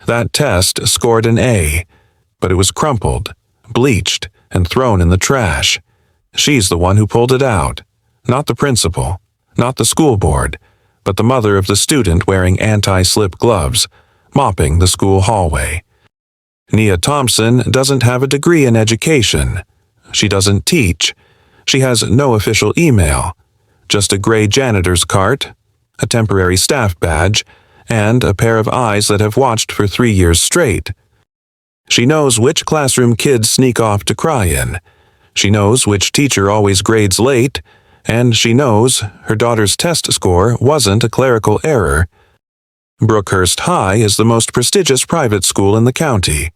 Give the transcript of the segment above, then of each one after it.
That test scored an A, but it was crumpled, bleached, and thrown in the trash. She's the one who pulled it out, not the principal, not the school board, but the mother of the student wearing anti-slip gloves, mopping the school hallway. Nia Thompson doesn't have a degree in education. She doesn't teach. She has no official email, just a gray janitor's cart, a temporary staff badge, and a pair of eyes that have watched for 3 years straight. She knows which classroom kids sneak off to cry in. She knows which teacher always grades late, and she knows her daughter's test score wasn't a clerical error. Brookhurst High is the most prestigious private school in the county.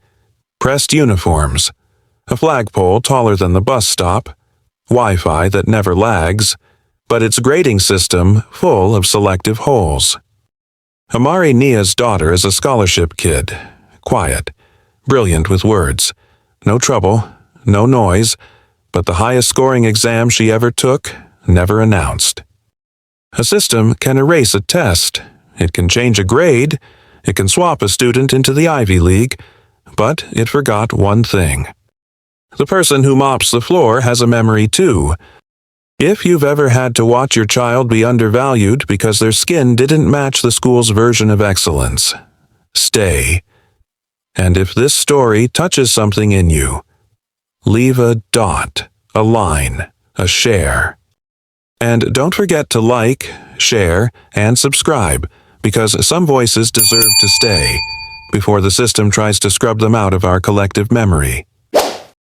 Pressed uniforms, a flagpole taller than the bus stop, Wi-Fi that never lags, but its grading system full of selective holes. Amari Nia's daughter is a scholarship kid, quiet, brilliant with words, no trouble, no noise, but the highest scoring exam she ever took, never announced. A system can erase a test, it can change a grade, it can swap a student into the Ivy League, but it forgot one thing. The person who mops the floor has a memory too. If you've ever had to watch your child be undervalued because their skin didn't match the school's version of excellence, stay. And if this story touches something in you, leave a dot, a line, a share. And don't forget to like, share, and subscribe, because some voices deserve to stay before the system tries to scrub them out of our collective memory.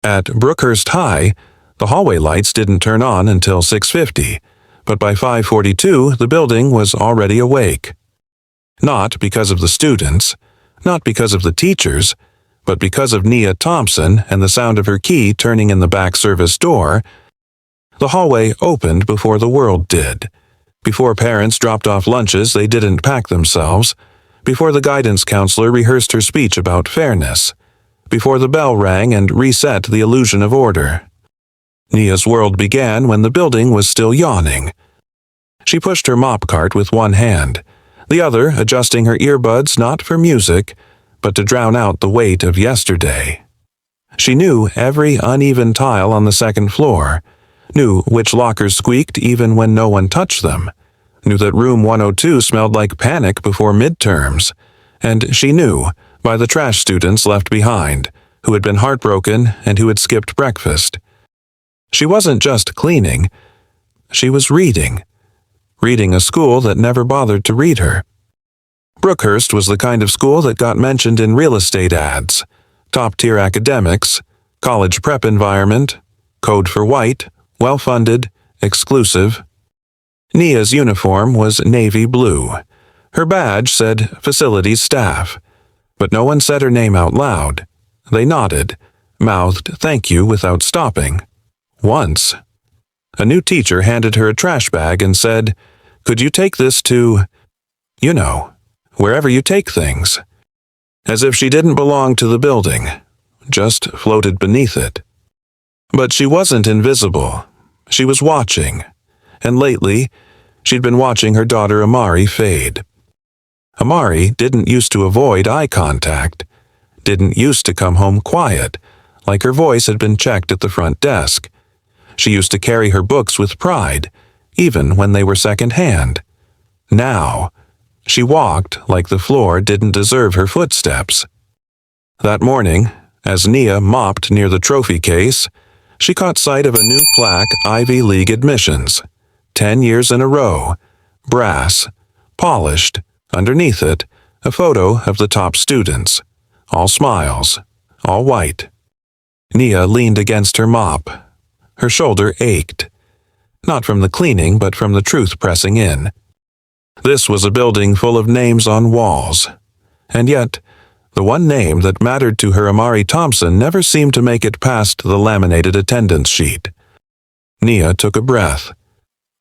At Brookhurst High, the hallway lights didn't turn on until 6:50, but by 5:42 the building was already awake. Not because of the students, not because of the teachers, but because of Nia Thompson and the sound of her key turning in the back service door. The hallway opened before the world did, before parents dropped off lunches they didn't pack themselves, before the guidance counselor rehearsed her speech about fairness, before the bell rang and reset the illusion of order. Nia's world began when the building was still yawning. She pushed her mop cart with one hand, the other adjusting her earbuds not for music, but to drown out the weight of yesterday. She knew every uneven tile on the second floor, knew which lockers squeaked even when no one touched them, knew that room 102 smelled like panic before midterms, and she knew by the trash students left behind, who had been heartbroken and who had skipped breakfast. She wasn't just cleaning, she was reading a school that never bothered to read her. Brookhurst was the kind of school that got mentioned in real estate ads, top-tier academics, college prep environment, code for white, well-funded, exclusive. Nia's uniform was navy blue. Her badge said facilities staff, but no one said her name out loud. They nodded, mouthed thank you without stopping. Once. A new teacher handed her a trash bag and said, "Could you take this to, wherever you take things?" As if she didn't belong to the building, just floated beneath it. But she wasn't invisible. She was watching, and lately, she'd been watching her daughter Amari fade. Amari didn't used to avoid eye contact, didn't used to come home quiet, like her voice had been checked at the front desk. She used to carry her books with pride, even when they were second-hand. Now, she walked like the floor didn't deserve her footsteps. That morning, as Nia mopped near the trophy case, she caught sight of a new plaque, Ivy League admissions. 10 years in a row, brass, polished, underneath it, a photo of the top students, all smiles, all white. Nia leaned against her mop. Her shoulder ached, not from the cleaning but from the truth pressing in. This was a building full of names on walls, and yet the one name that mattered to her, Amari Thompson, never seemed to make it past the laminated attendance sheet. Nia took a breath.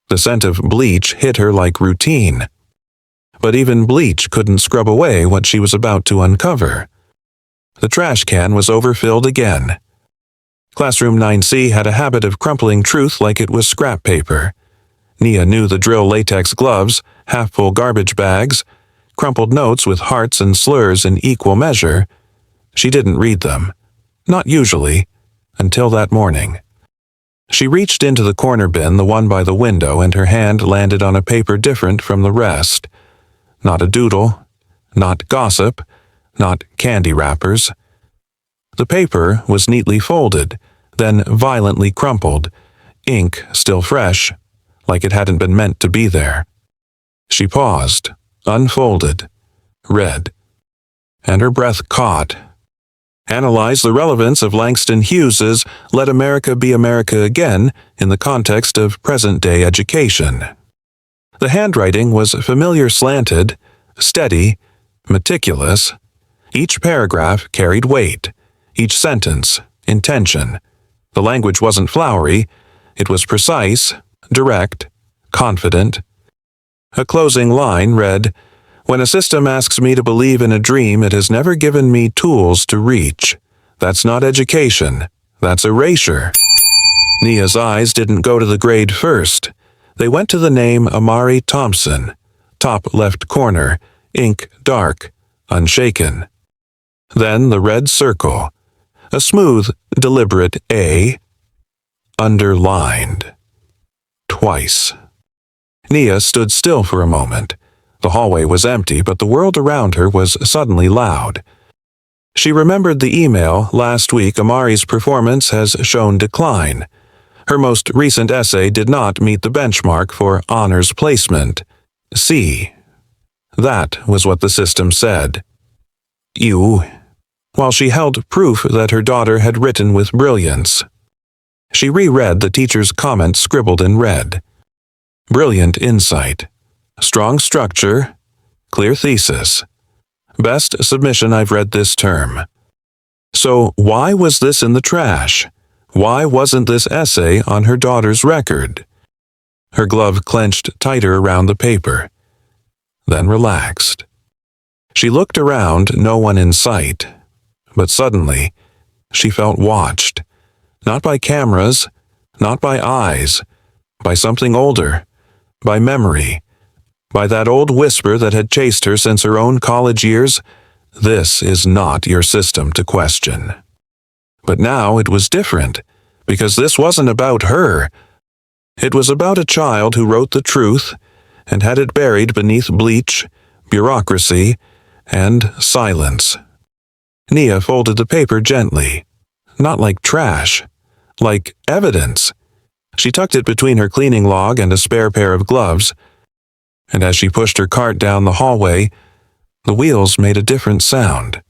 The scent of bleach hit her like routine. But even bleach couldn't scrub away what she was about to uncover. The trash can was overfilled again. Classroom 9C had a habit of crumpling truth like it was scrap paper. Nia knew the drill latex gloves, half-full garbage bags, crumpled notes with hearts and slurs in equal measure. She didn't read them. Not usually, until that morning. She reached into the corner bin, the one by the window, and her hand landed on a paper different from the rest. Not a doodle, not gossip, not candy wrappers. The paper was neatly folded, then violently crumpled, ink still fresh, like it hadn't been meant to be there. She paused, unfolded, read, and her breath caught. Analyze the relevance of Langston Hughes's Let America Be America Again in the context of present-day education. The handwriting was familiar, slanted, steady, meticulous. Each paragraph carried weight, each sentence, intention. The language wasn't flowery, it was precise, direct, confident. A closing line read, "When a system asks me to believe in a dream, it has never given me tools to reach. That's not education, that's erasure." Nia's eyes didn't go to the grade first. They went to the name Amari Thompson, top left corner, ink dark, unshaken. Then the red circle, a smooth, deliberate A, underlined. Twice. Nia stood still for a moment. The hallway was empty, but the world around her was suddenly loud. She remembered the email last week. Amari's performance has shown decline. Her most recent essay did not meet the benchmark for honors placement. C. That was what the system said. You. While she held proof that her daughter had written with brilliance. She reread the teacher's comment scribbled in red. Brilliant insight. Strong structure. Clear thesis. Best submission I've read this term. So why was this in the trash? Why wasn't this essay on her daughter's record? Her glove clenched tighter around the paper, then relaxed. She looked around, no one in sight. But suddenly, she felt watched. Not by cameras, not by eyes, by something older, by memory, by that old whisper that had chased her since her own college years. This is not your system to question. But now it was different, because this wasn't about her. It was about a child who wrote the truth and had it buried beneath bleach, bureaucracy, and silence. Nia folded the paper gently, not like trash, like evidence. She tucked it between her cleaning log and a spare pair of gloves, and as she pushed her cart down the hallway, the wheels made a different sound.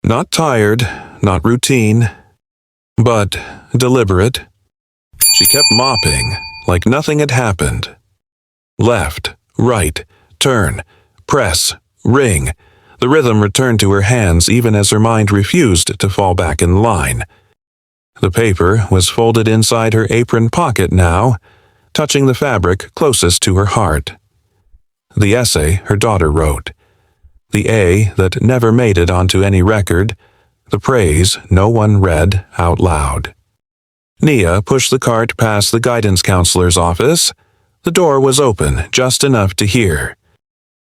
Not tired, not routine, but deliberate. She kept mopping, like nothing had happened. Left, right, turn, press, ring. The rhythm returned to her hands even as her mind refused to fall back in line. The paper was folded inside her apron pocket now, touching the fabric closest to her heart. The essay her daughter wrote. The A that never made it onto any record. The praise no one read out loud. Nia pushed the cart past the guidance counselor's office. The door was open, just enough to hear.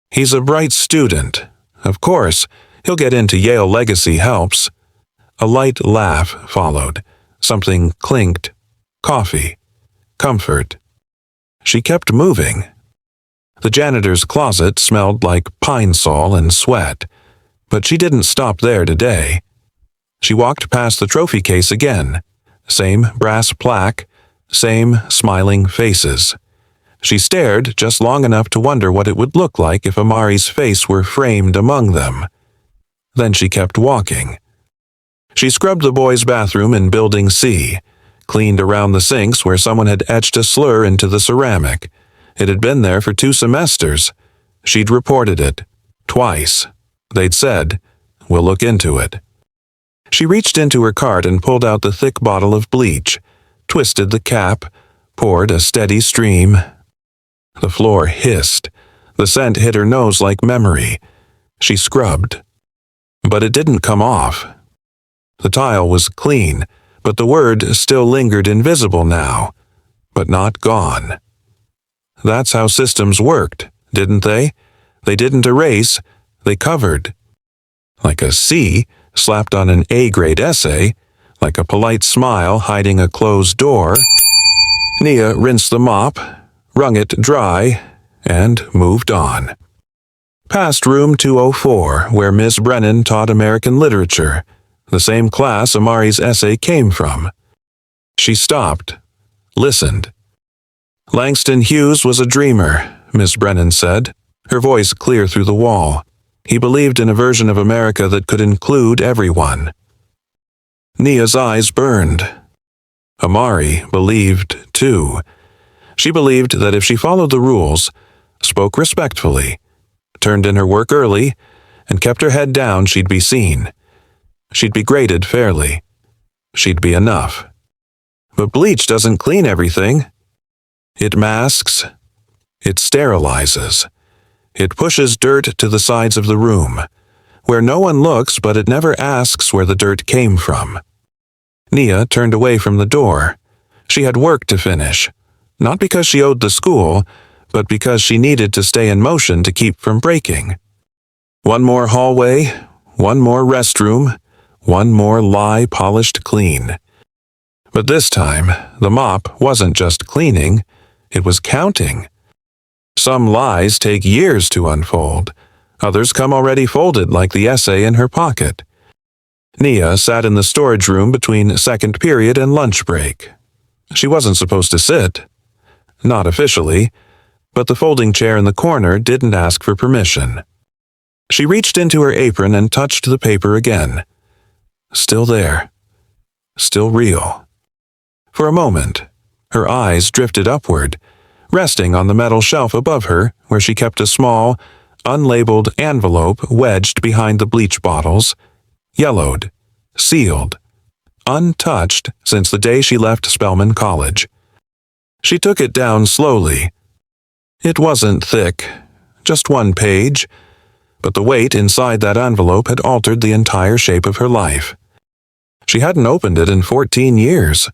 He's a bright student. Of course, he'll get into Yale Legacy helps. A light laugh followed. Something clinked. Coffee. Comfort. She kept moving. The janitor's closet smelled like pine sol and sweat, but she didn't stop there today. She walked past the trophy case again. Same brass plaque, same smiling faces. She stared just long enough to wonder what it would look like if Amari's face were framed among them. Then she kept walking. She scrubbed the boys' bathroom in Building C, cleaned around the sinks where someone had etched a slur into the ceramic. It had been there for 2 semesters. She'd reported it. Twice. They'd said, "We'll look into it." She reached into her cart and pulled out the thick bottle of bleach, twisted the cap, poured a steady stream. The floor hissed. The scent hit her nose like memory. She scrubbed. But it didn't come off. The tile was clean, but the word still lingered invisible now, but not gone. That's how systems worked, didn't they? They didn't erase, they covered. Like a C slapped on an A-grade essay, like a polite smile hiding a closed door, Nia rinsed the mop, wrung it dry, and moved on. Past room 204, where Miss Brennan taught American literature, the same class Amari's essay came from. She stopped, listened. Langston Hughes was a dreamer, Miss Brennan said, her voice clear through the wall. He believed in a version of America that could include everyone. Nia's eyes burned. Amari believed, too. She believed that if she followed the rules, spoke respectfully, turned in her work early, and kept her head down, she'd be seen. She'd be graded fairly. She'd be enough. But bleach doesn't clean everything. It masks. It sterilizes. It pushes dirt to the sides of the room, where no one looks but it never asks where the dirt came from. Nia turned away from the door. She had work to finish, not because she owed the school, but because she needed to stay in motion to keep from breaking. One more hallway, one more restroom, one more lie polished clean. But this time, the mop wasn't just cleaning, it was counting. Some lies take years to unfold. Others come already folded like the essay in her pocket. Nia sat in the storage room between second period and lunch break. She wasn't supposed to sit. Not officially, but the folding chair in the corner didn't ask for permission. She reached into her apron and touched the paper again. Still there. Still real. For a moment, her eyes drifted upward, resting on the metal shelf above her where she kept a small, unlabeled envelope wedged behind the bleach bottles, yellowed, sealed, untouched since the day she left Spelman College. She took it down slowly. It wasn't thick, just one page, but the weight inside that envelope had altered the entire shape of her life. She hadn't opened it in 14 years.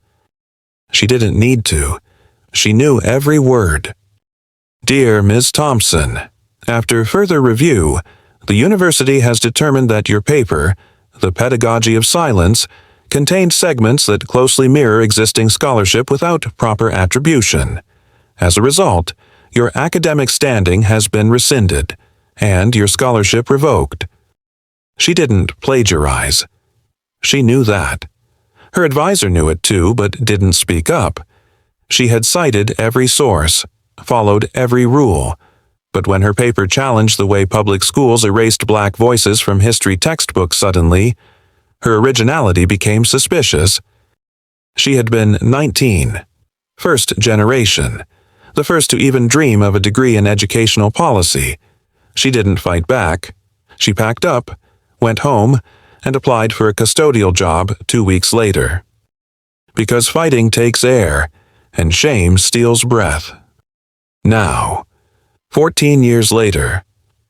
She didn't need to. She knew every word. Dear Ms. Thompson, after further review, the university has determined that your paper, The Pedagogy of Silence, contained segments that closely mirror existing scholarship without proper attribution. As a result, your academic standing has been rescinded, and your scholarship revoked. She didn't plagiarize. She knew that. Her advisor knew it too, but didn't speak up. She had cited every source, followed every rule, but when her paper challenged the way public schools erased black voices from history textbooks suddenly, her originality became suspicious. She had been 19, first generation, the first to even dream of a degree in educational policy. She didn't fight back. She packed up, went home, and applied for a custodial job 2 weeks later. Because fighting takes air, and shame steals breath. Now, 14 years later,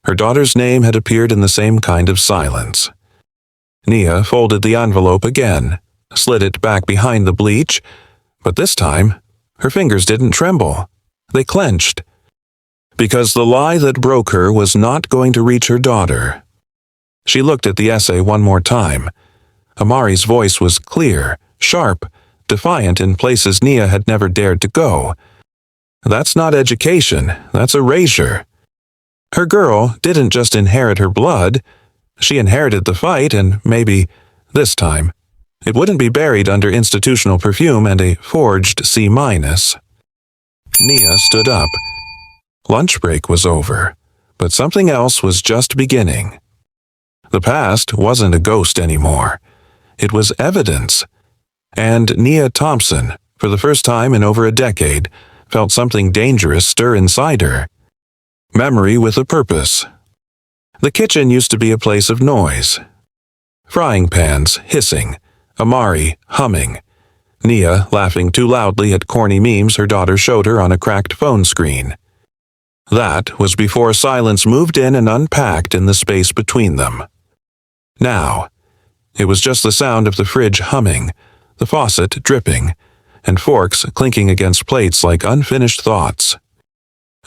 her daughter's name had appeared in the same kind of silence. Nia folded the envelope again, slid it back behind the bleach, but this time, her fingers didn't tremble. They clenched. Because the lie that broke her was not going to reach her daughter. She looked at the essay one more time. Amari's voice was clear, sharp, defiant in places Nia had never dared to go. That's not education, that's erasure. Her girl didn't just inherit her blood, she inherited the fight, and maybe, this time, it wouldn't be buried under institutional perfume and a forged C-. Nia stood up. Lunch break was over, but something else was just beginning. The past wasn't a ghost anymore. It was evidence. And Nia Thompson, for the first time in over a decade, felt something dangerous stir inside her. Memory with a purpose. The kitchen used to be a place of noise. Frying pans hissing, Amari humming, Nia laughing too loudly at corny memes her daughter showed her on a cracked phone screen. That was before silence moved in and unpacked in the space between them. Now, it was just the sound of the fridge humming, the faucet dripping, and forks clinking against plates like unfinished thoughts.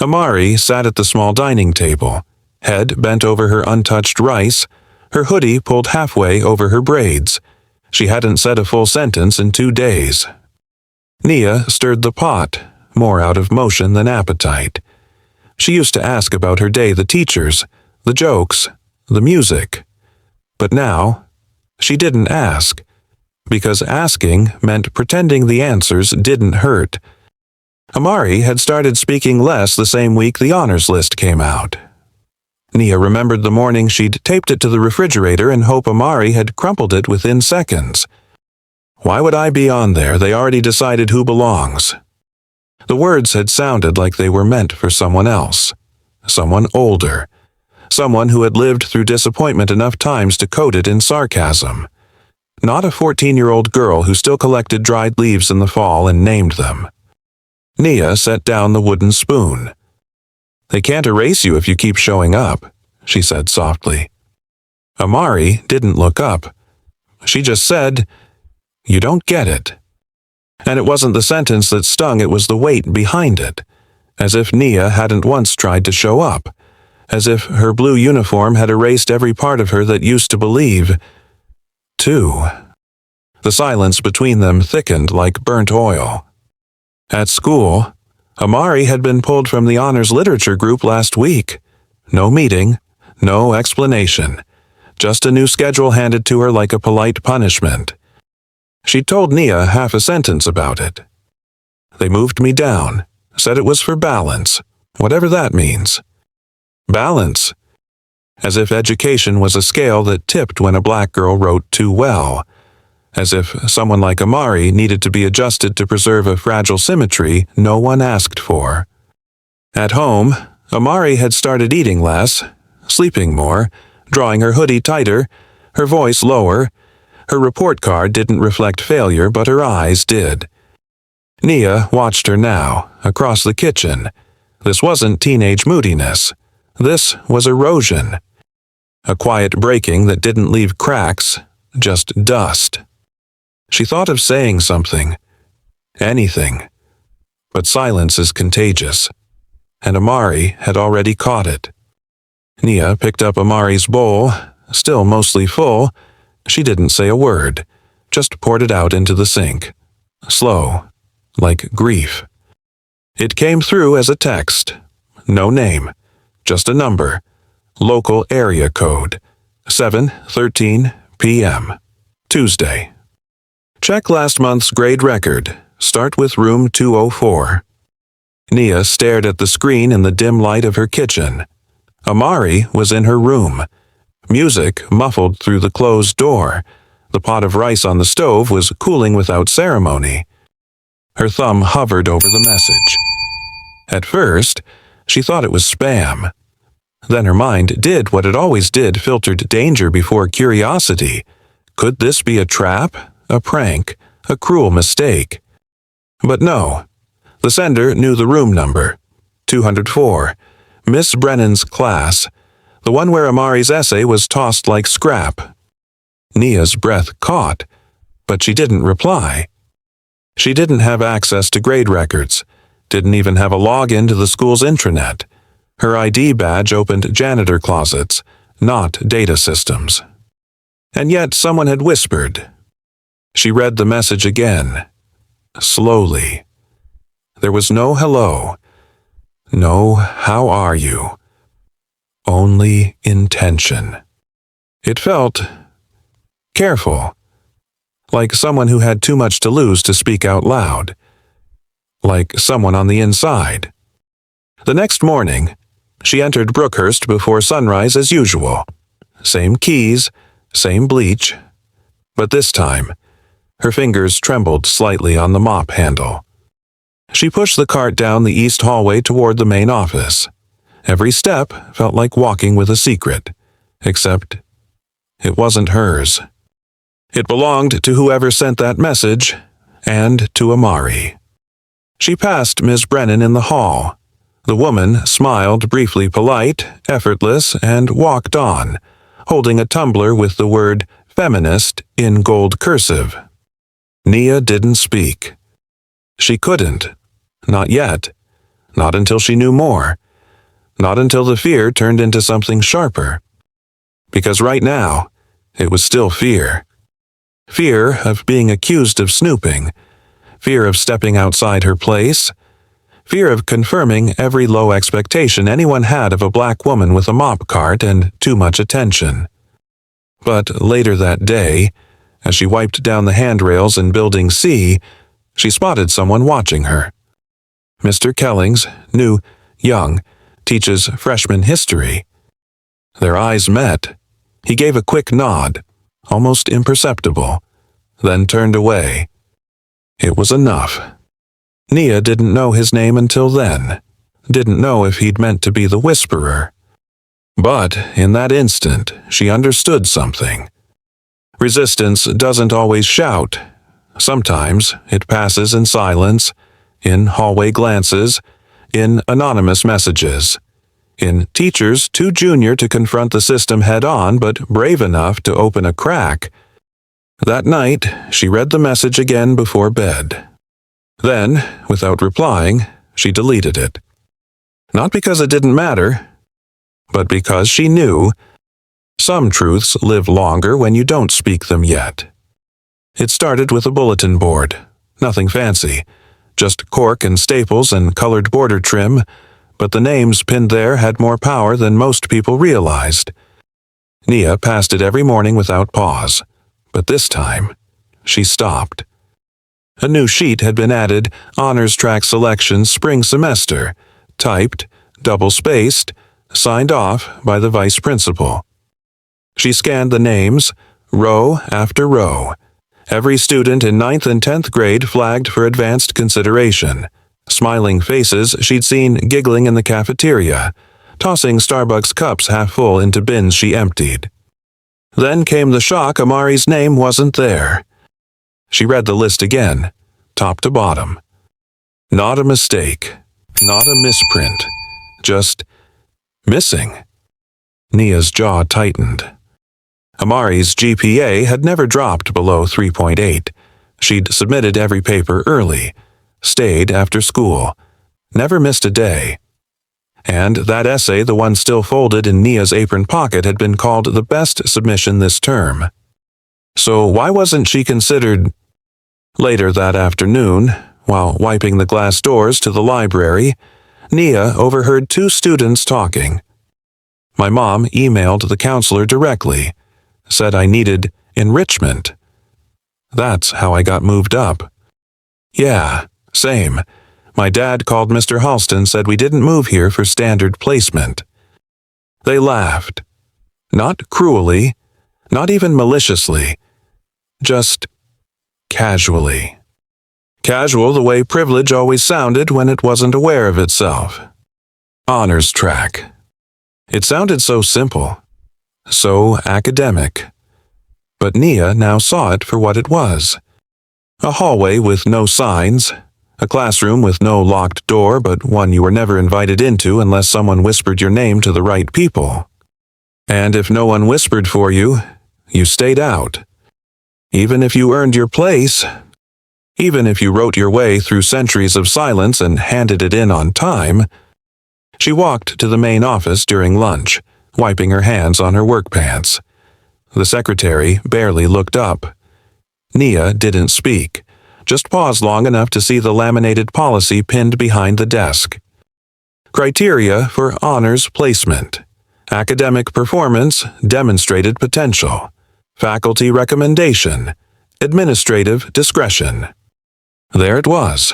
Amari sat at the small dining table, head bent over her untouched rice, her hoodie pulled halfway over her braids. She hadn't said a full sentence in 2 days. Nia stirred the pot, more out of motion than appetite. She used to ask about her day, the teachers, the jokes, the music. But now, she didn't ask, because asking meant pretending the answers didn't hurt. Amari had started speaking less the same week the honors list came out. Nia remembered the morning she'd taped it to the refrigerator and hope Amari had crumpled it within seconds. Why would I be on there? They already decided who belongs. The words had sounded like they were meant for someone else. Someone older. Someone who had lived through disappointment enough times to code it in sarcasm. Not a 14-year-old girl who still collected dried leaves in the fall and named them. Nia set down the wooden spoon. "They can't erase you if you keep showing up," she said softly. Amari didn't look up. She just said, "You don't get it." And it wasn't the sentence that stung, it was the weight behind it. As if Nia hadn't once tried to show up. As if her blue uniform had erased every part of her that used to believe. Too. The silence between them thickened like burnt oil. At school, Amari had been pulled from the honors literature group last week. No meeting, no explanation. Just a new schedule handed to her like a polite punishment. She'd told Nia half a sentence about it. "They moved me down, said it was for balance, whatever that means." Balance. As if education was a scale that tipped when a black girl wrote too well. As if someone like Amari needed to be adjusted to preserve a fragile symmetry no one asked for. At home, Amari had started eating less, sleeping more, drawing her hoodie tighter, her voice lower. Her report card didn't reflect failure, but her eyes did. Nia watched her now, across the kitchen. This wasn't teenage moodiness. This was erosion. A quiet breaking that didn't leave cracks, just dust. She thought of saying something. Anything. But silence is contagious. And Amari had already caught it. Nia picked up Amari's bowl, still mostly full. She didn't say a word, just poured it out into the sink. Slow, like grief. It came through as a text. No name, just a number. Local area code. 7:13 p.m. Tuesday. Check last month's grade record. Start with room 204. Nia stared at the screen in the dim light of her kitchen. Amari was in her room. Music muffled through the closed door. The pot of rice on the stove was cooling without ceremony. Her thumb hovered over the message. At first, she thought it was spam. Then her mind did what it always did, filtered danger before curiosity. Could this be a trap, a prank, a cruel mistake? But no. The sender knew the room number. 204. Miss Brennan's class. The one where Amari's essay was tossed like scrap. Nia's breath caught, but she didn't reply. She didn't have access to grade records, didn't even have a login to the school's intranet. Her ID badge opened janitor closets, not data systems. And yet someone had whispered. She read the message again, slowly. There was no hello, no how are you, only intention. It felt careful, like someone who had too much to lose to speak out loud, like someone on the inside. The next morning, she entered Brookhurst before sunrise as usual. Same keys, same bleach. But this time, her fingers trembled slightly on the mop handle. She pushed the cart down the east hallway toward the main office. Every step felt like walking with a secret, except it wasn't hers. It belonged to whoever sent that message, and to Amari. She passed Miss Brennan in the hall. The woman smiled, briefly polite, effortless, and walked on, holding a tumbler with the word feminist in gold cursive. Nia didn't speak. She couldn't. Not yet. Not until she knew more. Not until the fear turned into something sharper. Because right now, it was still fear. Fear of being accused of snooping. Fear of stepping outside her place. Fear of confirming every low expectation anyone had of a black woman with a mop cart and too much attention. But later that day, as she wiped down the handrails in Building C, she spotted someone watching her. Mr. Kellings, new, young, teaches freshman history. Their eyes met. He gave a quick nod, almost imperceptible, then turned away. It was enough. Nia didn't know his name until then, didn't know if he'd meant to be the whisperer. But in that instant, she understood something. Resistance doesn't always shout. Sometimes it passes in silence, in hallway glances, in anonymous messages, in teachers too junior to confront the system head-on but brave enough to open a crack. That night, she read the message again before bed. Then, without replying, she deleted it. Not because it didn't matter, but because she knew some truths live longer when you don't speak them yet. It started with a bulletin board, nothing fancy, just cork and staples and colored border trim, but the names pinned there had more power than most people realized. Nia passed it every morning without pause, but this time, she stopped. A new sheet had been added, honors track selection spring semester, typed, double-spaced, signed off by the vice principal. She scanned the names, row after row. Every student in 9th and 10th grade flagged for advanced consideration. Smiling faces she'd seen giggling in the cafeteria, tossing Starbucks cups half full into bins she emptied. Then came the shock Amari's name wasn't there. She read the list again, top to bottom. Not a mistake, not a misprint, just missing. Nia's jaw tightened. Amari's GPA had never dropped below 3.8. She'd submitted every paper early, stayed after school, never missed a day. And that essay, the one still folded in Nia's apron pocket, had been called the best submission this term. So why wasn't she considered? Later that afternoon, while wiping the glass doors to the library, Nia overheard two students talking. My mom emailed the counselor directly, said I needed enrichment. That's how I got moved up. Yeah, same. My dad called Mr. Halston, said we didn't move here for standard placement. They laughed. Not cruelly, not even maliciously, just casually. Casual the way privilege always sounded when it wasn't aware of itself. Honors track. It sounded so simple, so academic. But Nia now saw it for what it was. A hallway with no signs, a classroom with no locked door but one you were never invited into unless someone whispered your name to the right people. And if no one whispered for you, you stayed out. Even if you earned your place, even if you wrote your way through centuries of silence and handed it in on time. She walked to the main office during lunch, wiping her hands on her work pants. The secretary barely looked up. Nia didn't speak, just paused long enough to see the laminated policy pinned behind the desk. Criteria for honors placement. Academic performance, demonstrated potential. Faculty recommendation. Administrative discretion. There it was,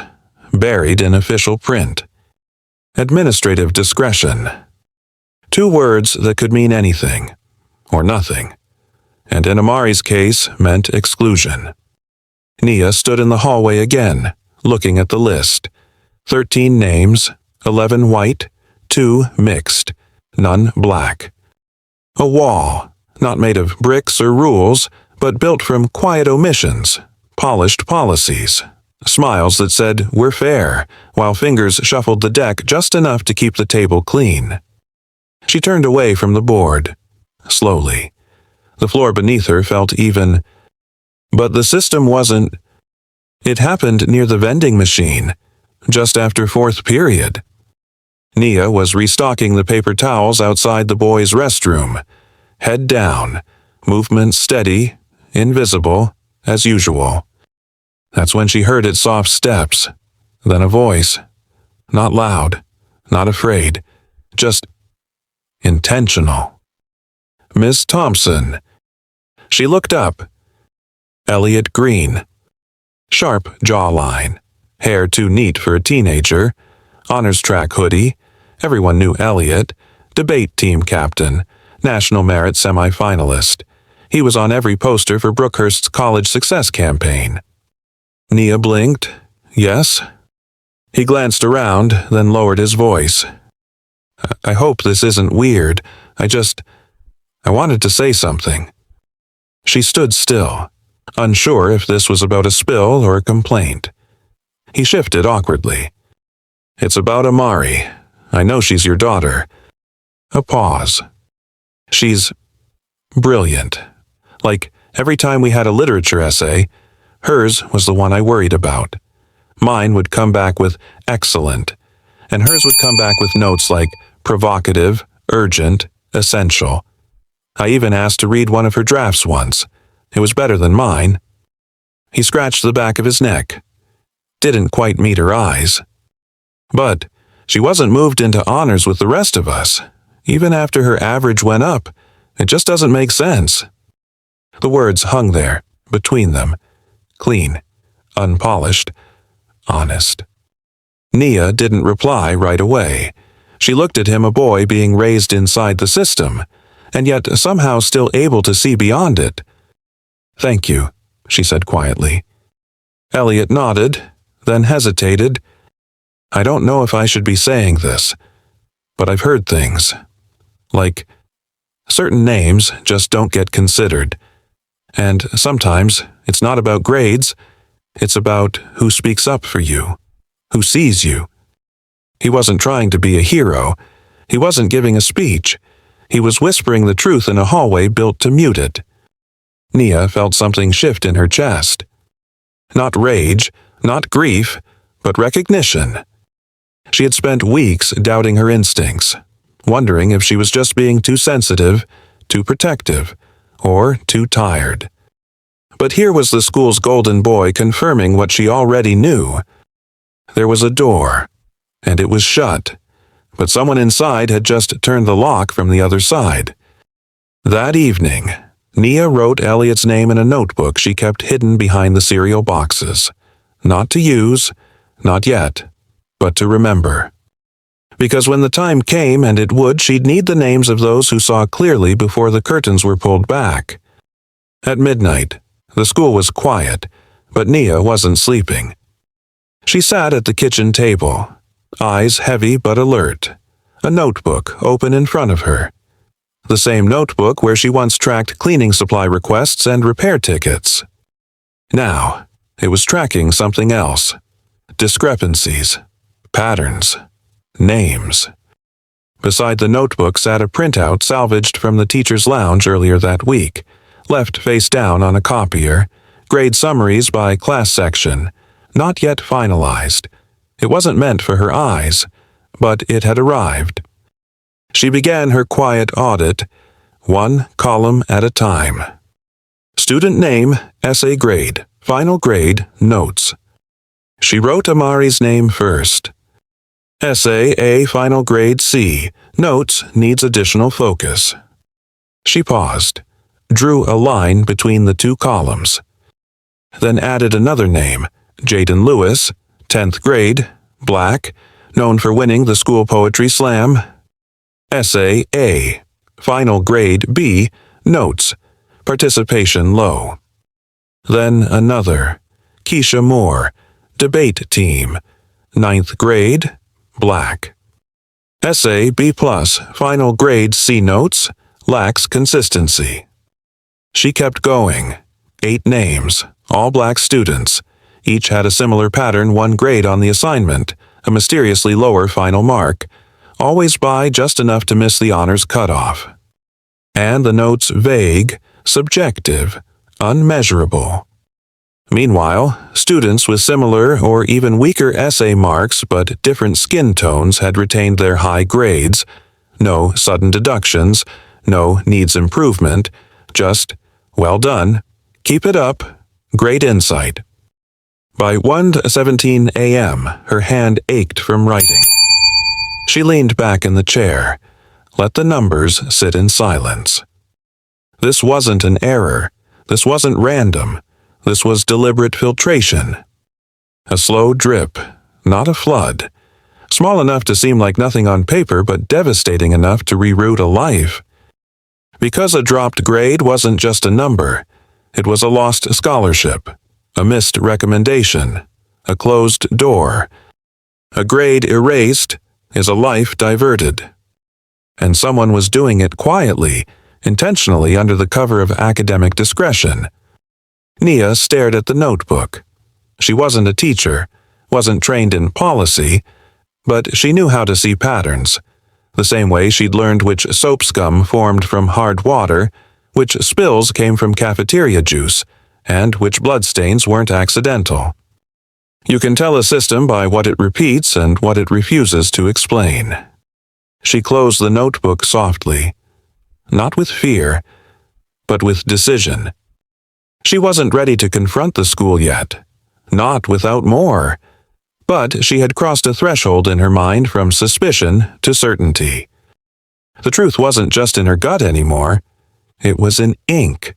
buried in official print. Administrative discretion. Two words that could mean anything, or nothing, and in Amari's case meant exclusion. Nia stood in the hallway again, looking at the list. 13 names, 11 white, 2 mixed, none black. A wall, not made of bricks or rules, but built from quiet omissions, polished policies. Smiles that said, "We're fair," while fingers shuffled the deck just enough to keep the table clean. She turned away from the board, slowly. The floor beneath her felt even. But the system wasn't. It happened near the vending machine, just after fourth period. Nia was restocking the paper towels outside the boys' restroom. Head down, movement steady, invisible, as usual. That's when she heard its soft steps, then a voice. Not loud, not afraid, just intentional. Miss Thompson. She looked up. Elliot Green. Sharp jawline, hair too neat for a teenager, honors track hoodie. Everyone knew Elliot, debate team captain, national merit semifinalist. He was on every poster for Brookhurst's college success campaign. Nia blinked. Yes? He glanced around, then lowered his voice. I hope this isn't weird. I wanted to say something. She stood still, unsure if this was about a spill or a complaint. He shifted awkwardly. It's about Amari. I know she's your daughter. A pause. She's brilliant. Like, every time we had a literature essay, hers was the one I worried about. Mine would come back with excellent, and hers would come back with notes like provocative, urgent, essential. I even asked to read one of her drafts once. It was better than mine. He scratched the back of his neck. Didn't quite meet her eyes. But she wasn't moved into honors with the rest of us. Even after her average went up, it just doesn't make sense. The words hung there, between them. Clean, unpolished, honest. Nia didn't reply right away. She looked at him, a boy being raised inside the system, and yet somehow still able to see beyond it. Thank you, she said quietly. Elliot nodded, then hesitated. I don't know if I should be saying this, but I've heard things. Like, certain names just don't get considered. And sometimes it's not about grades, it's about who speaks up for you, who sees you. He wasn't trying to be a hero. He wasn't giving a speech. He was whispering the truth in a hallway built to mute it. Nia felt something shift in her chest. Not rage, not grief, but recognition. She had spent weeks doubting her instincts, wondering if she was just being too sensitive, too protective, or too tired. But here was the school's golden boy confirming what she already knew. There was a door, and it was shut, but someone inside had just turned the lock from the other side. That evening, Nia wrote Elliot's name in a notebook she kept hidden behind the cereal boxes. Not to use, not yet, but to remember. Because when the time came, and it would, she'd need the names of those who saw clearly before the curtains were pulled back. At midnight, the school was quiet, but Nia wasn't sleeping. She sat at the kitchen table, eyes heavy but alert, a notebook open in front of her. The same notebook where she once tracked cleaning supply requests and repair tickets. Now, it was tracking something else. Discrepancies, patterns, names. Beside the notebook sat a printout salvaged from the teacher's lounge earlier that week, left face down on a copier, grade summaries by class section, not yet finalized. It wasn't meant for her eyes, but it had arrived. She began her quiet audit, one column at a time. Student name, essay grade, final grade, notes. She wrote Amari's name first. Essay A, final grade C, notes needs additional focus. She paused, drew a line between the two columns. Then added another name, Jaden Lewis, 10th grade, black, known for winning the school poetry slam. Essay A, final grade B, notes, participation low. Then another, Keisha Moore, debate team, 9th grade, black. Essay B+, final grade C notes, lacks consistency. She kept going. 8 names, all black students. Each had a similar pattern, 1 grade on the assignment, a mysteriously lower final mark, always by just enough to miss the honors cutoff. And the notes vague, subjective, unmeasurable. Meanwhile, students with similar or even weaker essay marks but different skin tones had retained their high grades. No sudden deductions, no needs improvement, just, well done, keep it up, great insight. By 1:17 a.m., her hand ached from writing. She leaned back in the chair, let the numbers sit in silence. This wasn't an error. This wasn't random. This was deliberate filtration. A slow drip, not a flood. Small enough to seem like nothing on paper, but devastating enough to reroute a life. Because a dropped grade wasn't just a number. It was a lost scholarship, a missed recommendation, a closed door. A grade erased is a life diverted. And someone was doing it quietly, intentionally under the cover of academic discretion. Nia stared at the notebook. She wasn't a teacher, wasn't trained in policy, but she knew how to see patterns, the same way she'd learned which soap scum formed from hard water, which spills came from cafeteria juice, and which bloodstains weren't accidental. You can tell a system by what it repeats and what it refuses to explain. She closed the notebook softly, not with fear, but with decision. She wasn't ready to confront the school yet, not without more, but she had crossed a threshold in her mind from suspicion to certainty. The truth wasn't just in her gut anymore, it was in ink.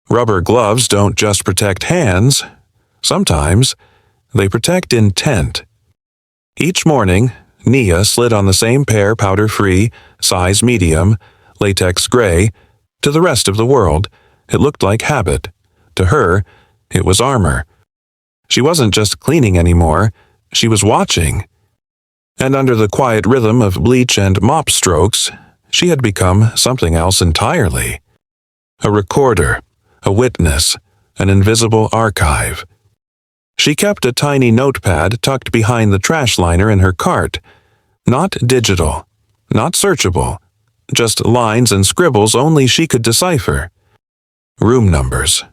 Rubber gloves don't just protect hands. Sometimes they protect intent. Each morning, Nia slid on the same pair powder-free, size medium, latex gray. To the rest of the world, it looked like habit. To her, it was armor. She wasn't just cleaning anymore, she was watching. And under the quiet rhythm of bleach and mop strokes, she had become something else entirely. A recorder, a witness, an invisible archive. She kept a tiny notepad tucked behind the trash liner in her cart. Not digital, not searchable, just lines and scribbles only she could decipher. Room numbers,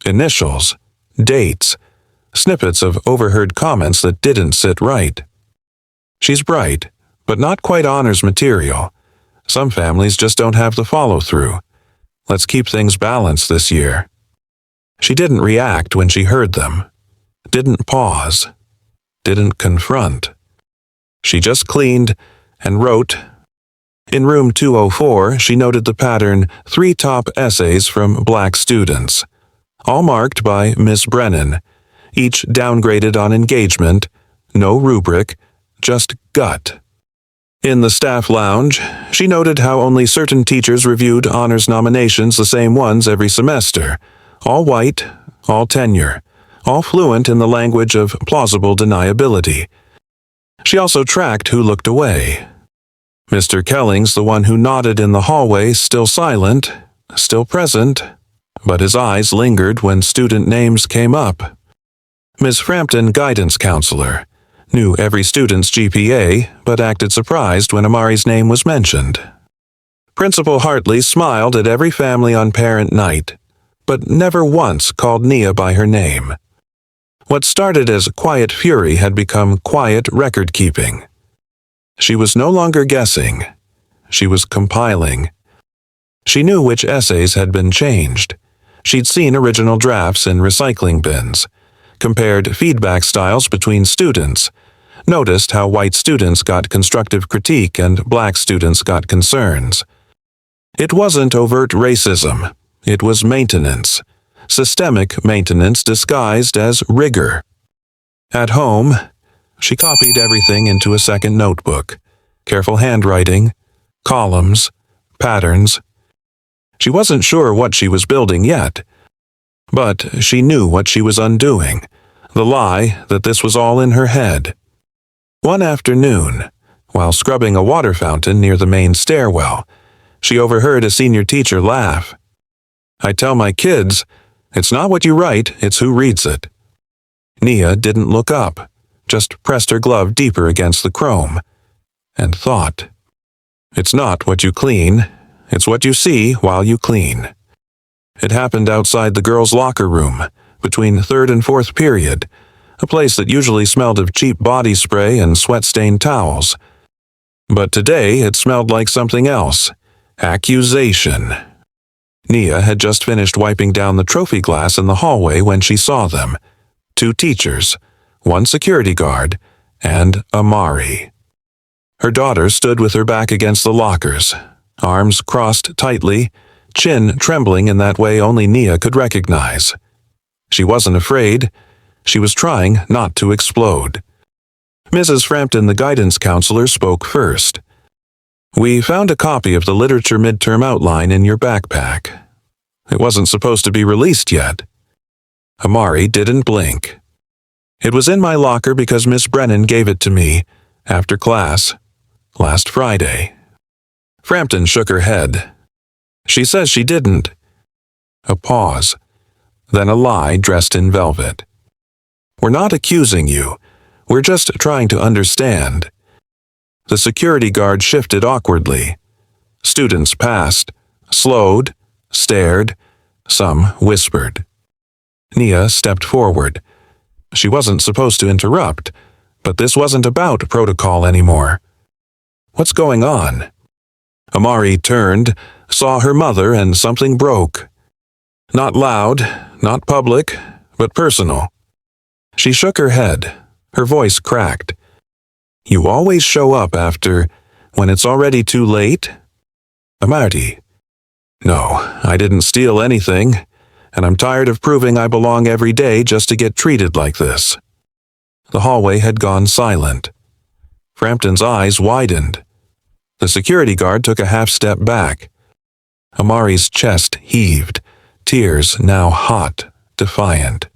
initials, dates, snippets of overheard comments that didn't sit right. She's bright, but not quite honors material. Some families just don't have the follow-through. Let's keep things balanced this year. She didn't react when she heard them. Didn't pause. Didn't confront. She just cleaned and wrote. In room 204, she noted the pattern 3 top essays from black students, all marked by Miss Brennan, each downgraded on engagement, no rubric, just gut. In the staff lounge, she noted how only certain teachers reviewed honors nominations, the same ones every semester, all white, all tenure, all fluent in the language of plausible deniability. She also tracked who looked away. Mr. Kelling's the one who nodded in the hallway, still silent, still present, but his eyes lingered when student names came up. Miss Frampton, guidance counselor, knew every student's GPA, but acted surprised when Amari's name was mentioned. Principal Hartley smiled at every family on parent night, but never once called Nia by her name. What started as quiet fury had become quiet record-keeping. She was no longer guessing. She was compiling. She knew which essays had been changed. She'd seen original drafts in recycling bins, compared feedback styles between students, noticed how white students got constructive critique and black students got concerns. It wasn't overt racism. It was maintenance. Systemic maintenance disguised as rigor. At home, she copied everything into a second notebook. Careful handwriting, columns, patterns. She wasn't sure what she was building yet, but she knew what she was undoing, the lie that this was all in her head. One afternoon, while scrubbing a water fountain near the main stairwell, she overheard a senior teacher laugh. "I tell my kids, it's not what you write, it's who reads it." Nia didn't look up, just pressed her glove deeper against the chrome, and thought. It's not what you clean, it's what you see while you clean. It happened outside the girls' locker room, between third and fourth period, a place that usually smelled of cheap body spray and sweat-stained towels. But today it smelled like something else. Accusation. Nia had just finished wiping down the trophy glass in the hallway when she saw them. 2 teachers, 1 security guard, and Amari. Her daughter stood with her back against the lockers, arms crossed tightly, chin trembling in that way only Nia could recognize. She wasn't afraid. She was trying not to explode. Mrs. Frampton, the guidance counselor, spoke first. "We found a copy of the literature midterm outline in your backpack. It wasn't supposed to be released yet." Amari didn't blink. "It was in my locker because Miss Brennan gave it to me, after class, last Friday." Frampton shook her head. "She says she didn't." A pause, then a lie dressed in velvet. "We're not accusing you. We're just trying to understand." The security guard shifted awkwardly. Students passed, slowed, stared, some whispered. Nia stepped forward. She wasn't supposed to interrupt, but this wasn't about protocol anymore. "What's going on?" Amari turned, saw her mother, and something broke. Not loud, not public, but personal. She shook her head. Her voice cracked. "You always show up when it's already too late?" "Amari." "No, I didn't steal anything, and I'm tired of proving I belong every day just to get treated like this." The hallway had gone silent. Frampton's eyes widened. The security guard took a half-step back. Amari's chest heaved, tears now hot, defiant.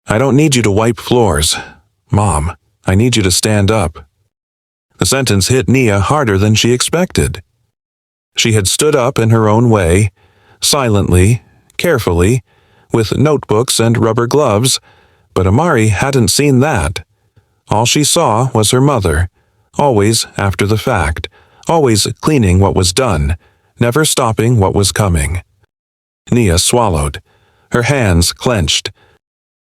"I don't need you to wipe floors. Mom, I need you to stand up." The sentence hit Nia harder than she expected. She had stood up in her own way, silently, carefully, with notebooks and rubber gloves, but Amari hadn't seen that. All she saw was her mother, always after the fact, always cleaning what was done, never stopping what was coming. Nia swallowed, her hands clenched.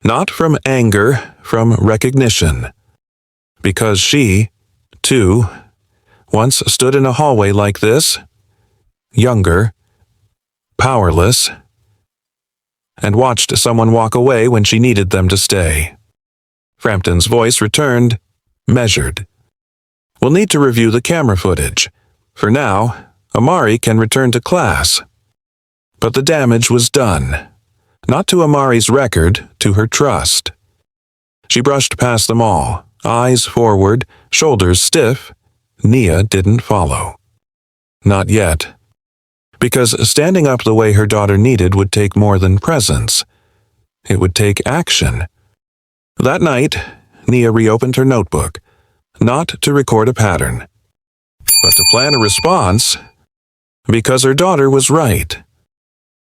Not from anger, from recognition. Because she, too, once stood in a hallway like this, younger, powerless, and watched someone walk away when she needed them to stay. Frampton's voice returned, measured. "We'll need to review the camera footage. For now, Amari can return to class." But the damage was done. Not to Amari's record, to her trust. She brushed past them all, eyes forward, shoulders stiff. Nia didn't follow. Not yet. Because standing up the way her daughter needed would take more than presence. It would take action. That night, Nia reopened her notebook, not to record a pattern, but to plan a response, because her daughter was right.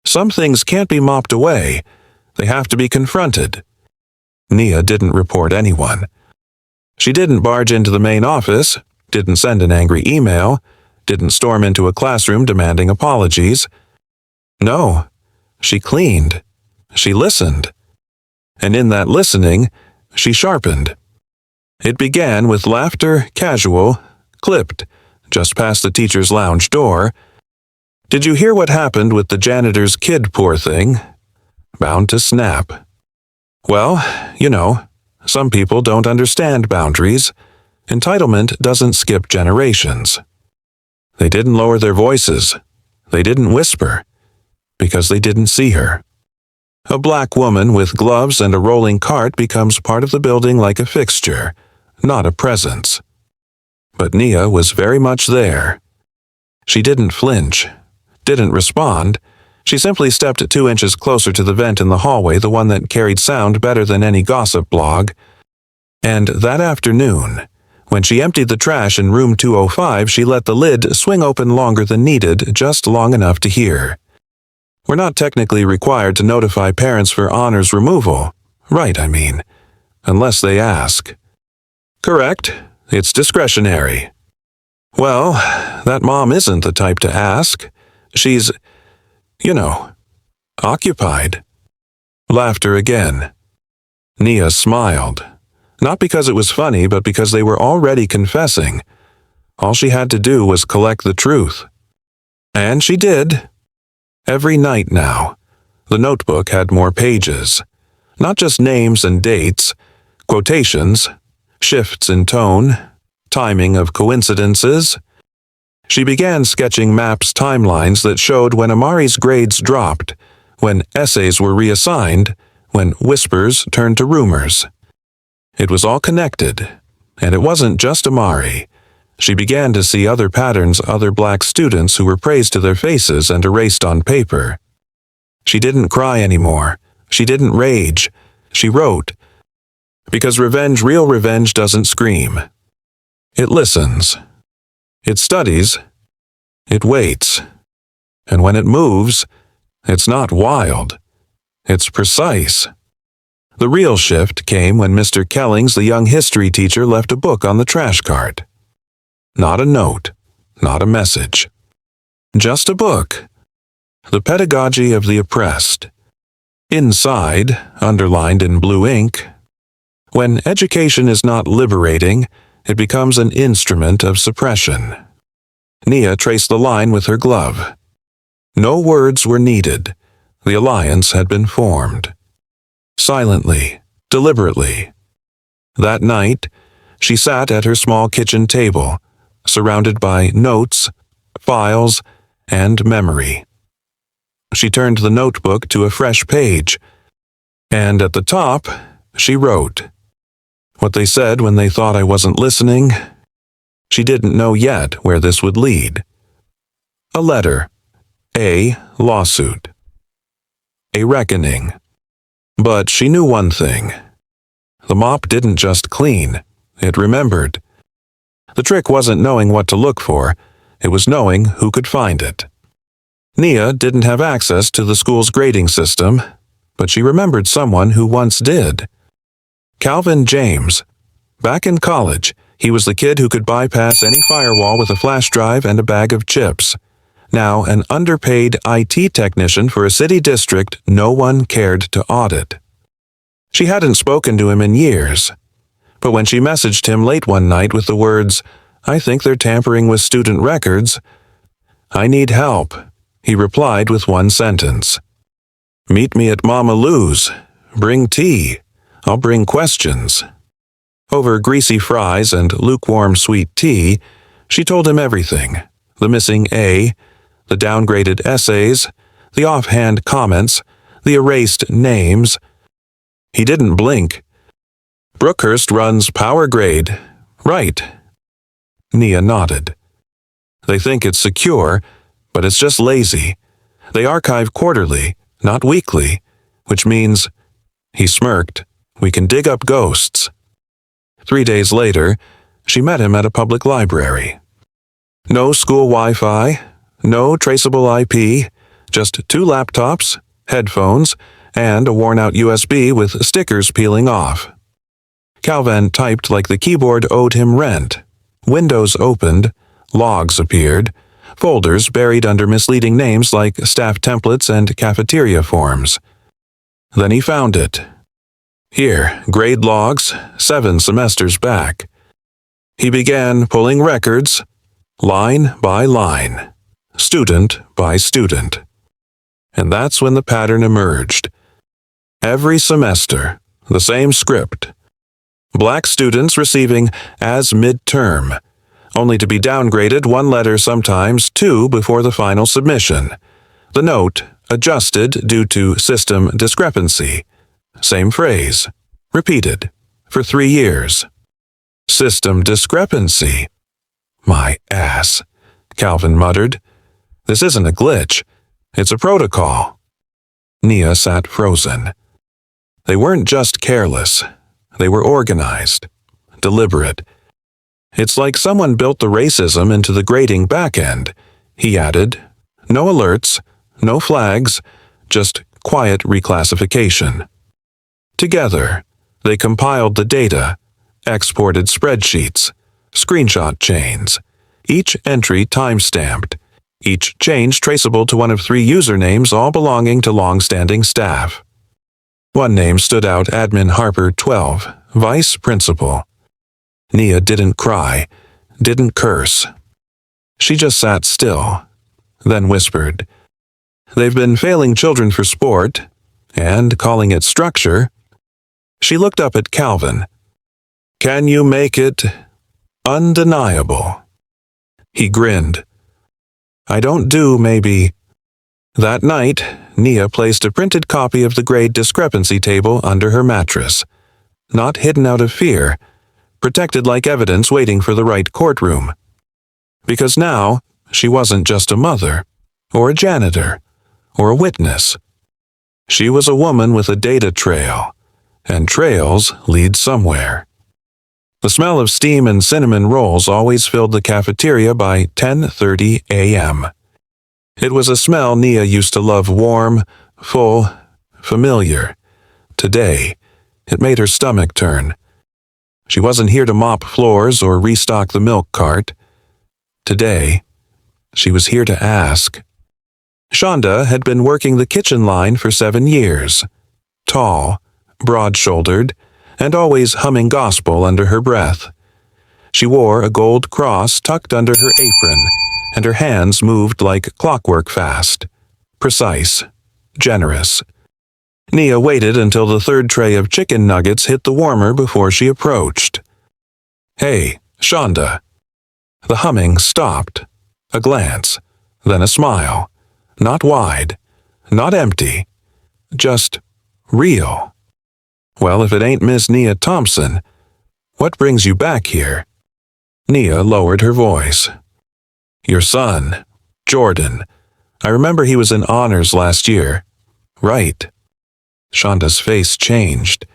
Some things can't be mopped away. They have to be confronted. Nia didn't report anyone. She didn't barge into the main office, didn't send an angry email, didn't storm into a classroom demanding apologies. No, she cleaned. She listened. And in that listening, she sharpened. It began with laughter, casual, clipped, just past the teacher's lounge door. "Did you hear what happened with the janitor's kid, poor thing? Bound to snap. Well, some people don't understand boundaries. Entitlement doesn't skip generations." They didn't lower their voices. They didn't whisper, because they didn't see her. A black woman with gloves and a rolling cart becomes part of the building like a fixture, not a presence. But Nia was very much there. She didn't flinch, didn't respond. She simply stepped 2 inches closer to the vent in the hallway, the one that carried sound better than any gossip blog. And that afternoon, when she emptied the trash in room 205, she let the lid swing open longer than needed, just long enough to hear. We're not technically required to notify parents for honors removal. Right, I mean. Unless they ask. Correct. It's discretionary. Well, that mom isn't the type to ask. She's, occupied. Laughter again. Nia smiled. Not because it was funny, but because they were already confessing. All she had to do was collect the truth. And she did. Every night now, the notebook had more pages. Not just names and dates, quotations, shifts in tone, timing of coincidences. She began sketching maps timelines that showed when Amari's grades dropped, when essays were reassigned, when whispers turned to rumors. It was all connected, and it wasn't just Amari. She began to see other patterns, other black students who were praised to their faces and erased on paper. She didn't cry anymore. She didn't rage. She wrote. Because revenge, real revenge, doesn't scream. It listens. It studies. It waits. And when it moves, it's not wild. It's precise. The real shift came when Mr. Kellings, the young history teacher, left a book on the trash cart. Not a note, not a message. Just a book. The Pedagogy of the Oppressed. Inside, underlined in blue ink, when education is not liberating, it becomes an instrument of suppression. Nia traced the line with her glove. No words were needed. The alliance had been formed. Silently, deliberately. That night, she sat at her small kitchen table, surrounded by notes, files, and memory. She turned the notebook to a fresh page, and at the top, she wrote, "What they said when they thought I wasn't listening." She didn't know yet where this would lead. A letter. A lawsuit. A reckoning. But she knew one thing. The mop didn't just clean, it remembered. The trick wasn't knowing what to look for, it was knowing who could find it. Nia didn't have access to the school's grading system, but she remembered someone who once did. Calvin James. Back in college, he was the kid who could bypass any firewall with a flash drive and a bag of chips. Now an underpaid IT technician for a city district no one cared to audit. She hadn't spoken to him in years, but when she messaged him late one night with the words, "I think they're tampering with student records," "I need help," he replied with one sentence. "Meet me at Mama Lou's. Bring tea. I'll bring questions." Over greasy fries and lukewarm sweet tea, she told him everything. The missing A, the downgraded essays, the offhand comments, the erased names. He didn't blink. "Brookhurst runs Power Grade." "Right." Nia nodded. "They think it's secure, but it's just lazy. They archive quarterly, not weekly, which means," he smirked, "we can dig up ghosts." 3 days later, she met him at a public library. No school Wi-Fi, no traceable IP, just 2 laptops, headphones, and a worn-out USB with stickers peeling off. Calvin typed like the keyboard owed him rent. Windows opened, logs appeared, folders buried under misleading names like staff templates and cafeteria forms. Then he found it. Here, grade logs, 7 semesters back. He began pulling records, line by line, student by student. And that's when the pattern emerged. Every semester, the same script. Black students receiving as midterm, only to be downgraded 1 letter, sometimes 2 before the final submission. The note adjusted due to system discrepancy. Same phrase, repeated, for 3 years. System discrepancy. My ass, Calvin muttered. This isn't a glitch. It's a protocol. Nia sat frozen. They weren't just careless. They were organized, deliberate. It's like someone built the racism into the grading backend, he added. No alerts, no flags, just quiet reclassification. Together, they compiled the data, exported spreadsheets, screenshot chains, each entry time-stamped, each change traceable to one of 3 usernames all belonging to long-standing staff. One name stood out: Admin Harper 12, Vice Principal. Nia didn't cry, didn't curse. She just sat still, then whispered, "They've been failing children for sport, and calling it structure." She looked up at Calvin. "Can you make it undeniable?" He grinned. "I don't do, maybe." That night, Nia placed a printed copy of the grade discrepancy table under her mattress. Not hidden out of fear, protected like evidence waiting for the right courtroom. Because now, she wasn't just a mother, or a janitor, or a witness. She was a woman with a data trail, and trails lead somewhere. The smell of steam and cinnamon rolls always filled the cafeteria by 10:30 a.m. It was a smell Nia used to love: warm, full, familiar. Today, it made her stomach turn. She wasn't here to mop floors or restock the milk cart. Today, she was here to ask. Shonda had been working the kitchen line for 7 years. Tall, broad-shouldered, and always humming gospel under her breath. She wore a gold cross tucked under her apron, and her hands moved like clockwork fast, precise, generous. Nia waited until the third tray of chicken nuggets hit the warmer before she approached. "Hey, Shonda." The humming stopped. A glance, then a smile. Not wide, not empty, just real. "Well, if it ain't Miss Nia Thompson, what brings you back here?" Nia lowered her voice. "Your son, Jordan. I remember he was in honors last year." "Right." Shonda's face changed.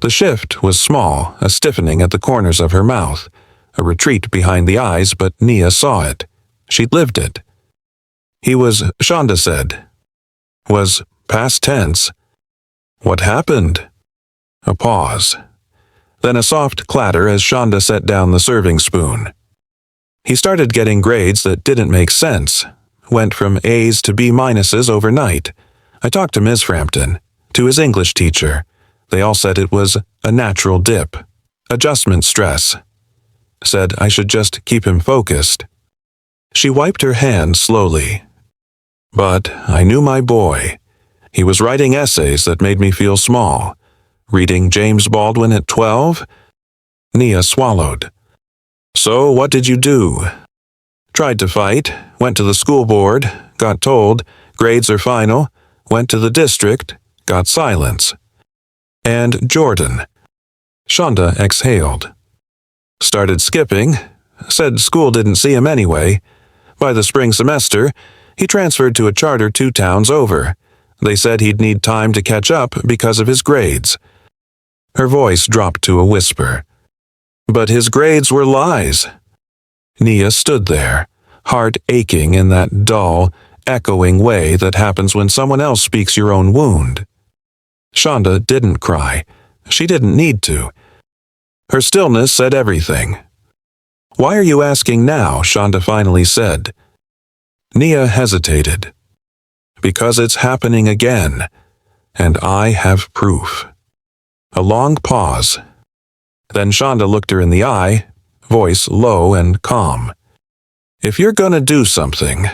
The shift was small, a stiffening at the corners of her mouth, a retreat behind the eyes, but Nia saw it. She'd lived it. "He was," Shonda said. Was past tense. "What happened?" A pause. Then a soft clatter as Shonda set down the serving spoon. "He started getting grades that didn't make sense. Went from A's to B minuses overnight. I talked to Ms. Frampton, to his English teacher. They all said it was a natural dip. Adjustment stress. Said I should just keep him focused." She wiped her hand slowly. "But I knew my boy. He was writing essays that made me feel small. Reading James Baldwin at 12? Nia swallowed. "So what did you do?" "Tried to fight, went to the school board, got told, grades are final, went to the district, got silence." "And Jordan?" Shonda exhaled. "Started skipping, said school didn't see him anyway. By the spring semester, he transferred to a charter 2 towns over. They said he'd need time to catch up because of his grades." Her voice dropped to a whisper. "But his grades were lies." Nia stood there, heart aching in that dull, echoing way that happens when someone else speaks your own wound. Shonda didn't cry. She didn't need to. Her stillness said everything. "Why are you asking now?" Shonda finally said. Nia hesitated. "Because it's happening again, and I have proof." A long pause. Then Shonda looked her in the eye, voice low and calm. "If you're gonna do something,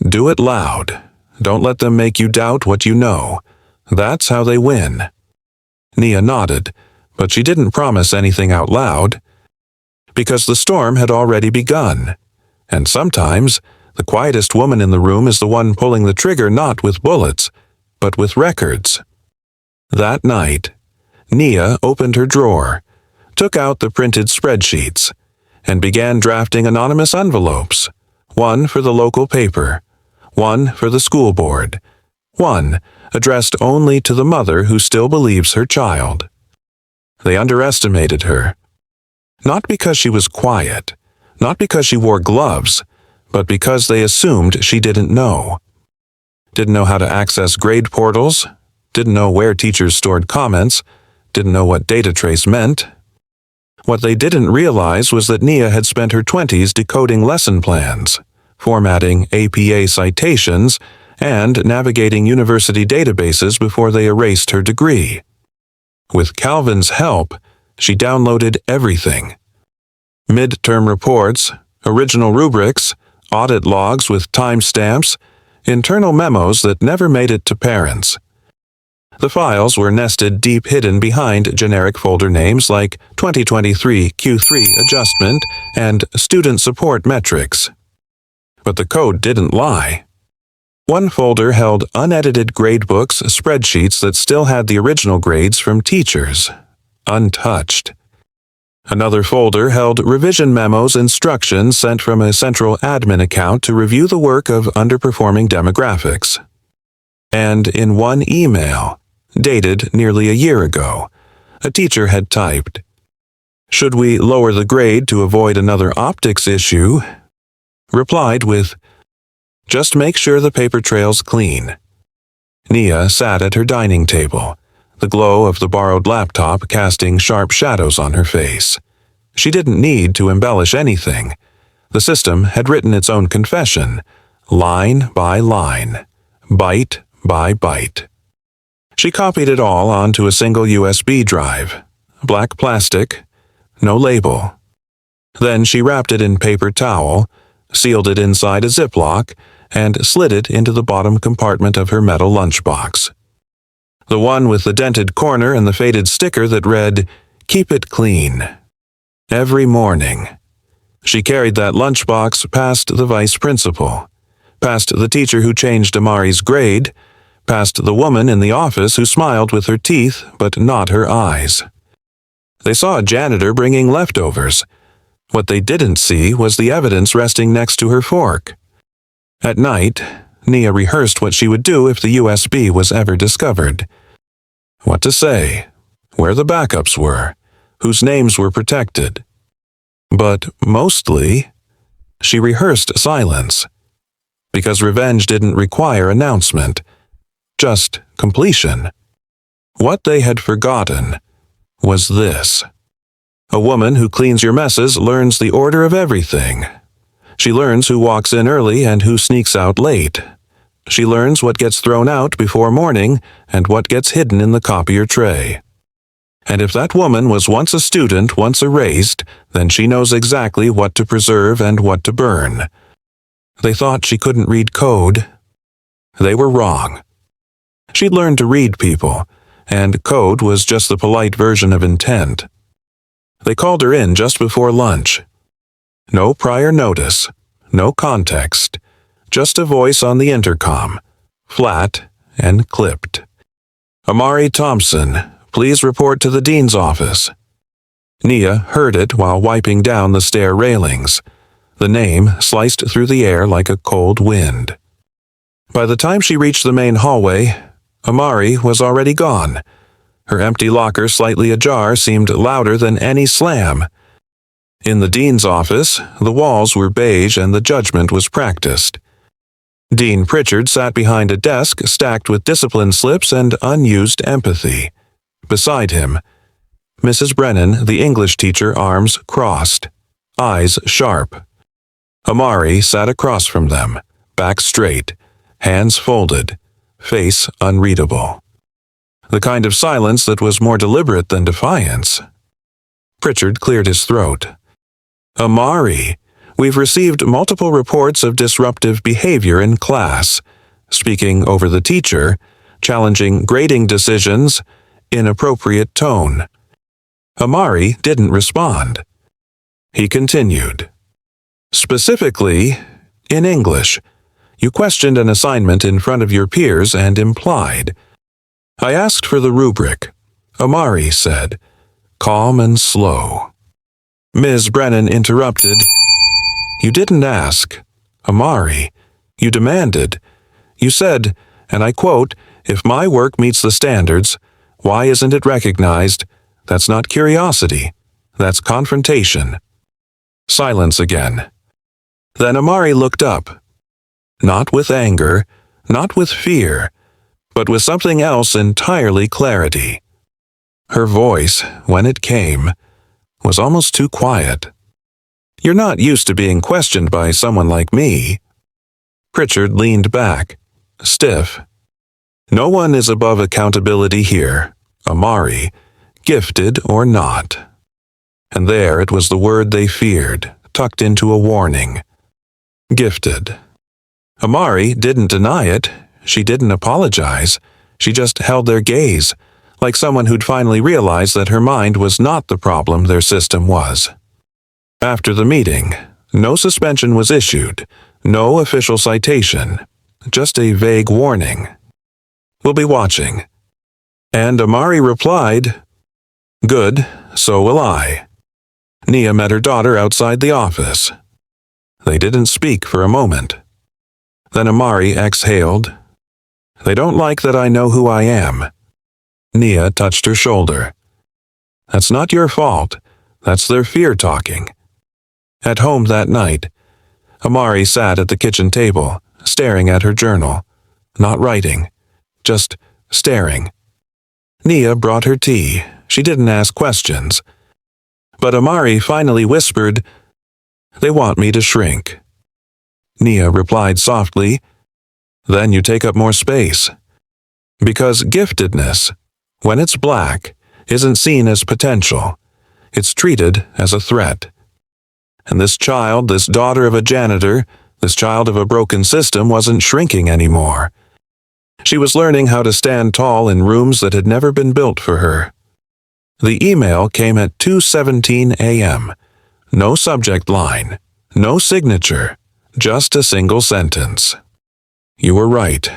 do it loud. Don't let them make you doubt what you know. That's how they win." Nia nodded, but she didn't promise anything out loud. Because the storm had already begun, and sometimes the quietest woman in the room is the one pulling the trigger not with bullets, but with records. That night, Nia opened her drawer, took out the printed spreadsheets, and began drafting anonymous envelopes, one for the local paper, one for the school board, one addressed only to the mother who still believes her child. They underestimated her. Not because she was quiet, not because she wore gloves, but because they assumed she didn't know. Didn't know how to access grade portals, didn't know where teachers stored comments, didn't know what data trace meant. What they didn't realize was that Nia had spent her 20s decoding lesson plans, formatting APA citations, and navigating university databases before they erased her degree. With Calvin's help, she downloaded everything. Midterm reports, original rubrics, audit logs with timestamps, internal memos that never made it to parents. The files were nested deep hidden behind generic folder names like 2023 Q3 Adjustment and Student Support Metrics. But the code didn't lie. One folder held unedited gradebooks, spreadsheets that still had the original grades from teachers, untouched. Another folder held revision memos, instructions sent from a central admin account to review the work of underperforming demographics. And in one email, dated nearly a year ago, a teacher had typed, "Should we lower the grade to avoid another optics issue?" replied with, "Just make sure the paper trail's clean." Nia sat at her dining table, the glow of the borrowed laptop casting sharp shadows on her face. She didn't need to embellish anything. The system had written its own confession, line by line, byte by byte. She copied it all onto a single USB drive, black plastic, no label. Then she wrapped it in paper towel, sealed it inside a Ziploc, and slid it into the bottom compartment of her metal lunchbox. The one with the dented corner and the faded sticker that read, "Keep it clean." Every morning, she carried that lunchbox past the vice principal, past the teacher who changed Amari's grade, past the woman in the office who smiled with her teeth but not her eyes. They saw a janitor bringing leftovers. What they didn't see was the evidence resting next to her fork. At night, Nia rehearsed what she would do if the USB was ever discovered. What to say, where the backups were, whose names were protected. But mostly, she rehearsed silence, because revenge didn't require announcement, just completion. What they had forgotten was this. A woman who cleans your messes learns the order of everything. She learns who walks in early and who sneaks out late. She learns what gets thrown out before morning and what gets hidden in the copier tray. And if that woman was once a student, once erased, then she knows exactly what to preserve and what to burn. They thought she couldn't read code. They were wrong. She'd learned to read people, and code was just the polite version of intent. They called her in just before lunch. No prior notice, no context, just a voice on the intercom, flat and clipped. "Amari Thompson, please report to the dean's office." Nia heard it while wiping down the stair railings. The name sliced through the air like a cold wind. By the time she reached the main hallway, Amari was already gone. Her empty locker slightly ajar seemed louder than any slam. In the dean's office, the walls were beige and the judgment was practiced. Dean Pritchard sat behind a desk stacked with discipline slips and unused empathy. Beside him, Mrs. Brennan, the English teacher, arms crossed, eyes sharp. Amari sat across from them, back straight, hands folded, face unreadable. The kind of silence that was more deliberate than defiance. Pritchard cleared his throat. "Amari, we've received multiple reports of disruptive behavior in class, speaking over the teacher, challenging grading decisions, inappropriate tone." Amari didn't respond. He continued. "Specifically, in English, you questioned an assignment in front of your peers and implied. I asked for the rubric. Amari said, calm and slow." Ms. Brennan interrupted. "You didn't ask. Amari, you demanded. You said, and I quote, 'If my work meets the standards, why isn't it recognized? That's not curiosity. That's confrontation.'" Silence again. Then Amari looked up. Not with anger, not with fear, but with something else entirely clarity. Her voice, when it came, was almost too quiet. "You're not used to being questioned by someone like me." Pritchard leaned back, stiff. No one is above accountability here, Amari, gifted or not. And there it was the word they feared, tucked into a warning. Gifted. Amari didn't deny it. She didn't apologize. She just held their gaze, like someone who'd finally realized that her mind was not the problem their system was. After the meeting, no suspension was issued, no official citation, just a vague warning. We'll be watching. And Amari replied, Good, so will I. Nia met her daughter outside the office. They didn't speak for a moment. Then Amari exhaled. They don't like that I know who I am. Nia touched her shoulder. That's not your fault. That's their fear talking. At home that night, Amari sat at the kitchen table, staring at her journal, not writing, just staring. Nia brought her tea. She didn't ask questions. But Amari finally whispered, They want me to shrink. Nia replied softly, Then you take up more space. Because giftedness, when it's black, isn't seen as potential. It's treated as a threat. And this child, this daughter of a janitor, this child of a broken system wasn't shrinking anymore. She was learning how to stand tall in rooms that had never been built for her. The email came at 2:17 a.m. No subject line, no signature, just a single sentence. You were right.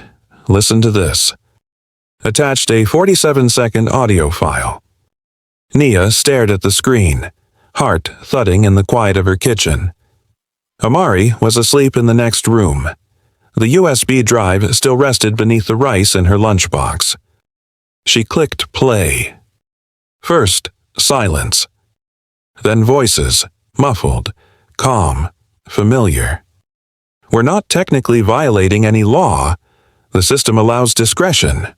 Listen to this. Attached a 47-second audio file. Nia stared at the screen, heart thudding in the quiet of her kitchen. Amari was asleep in the next room. The USB drive still rested beneath the rice in her lunchbox. She clicked play. First, silence. Then voices, muffled, calm, familiar. We're not technically violating any law. The system allows discretion.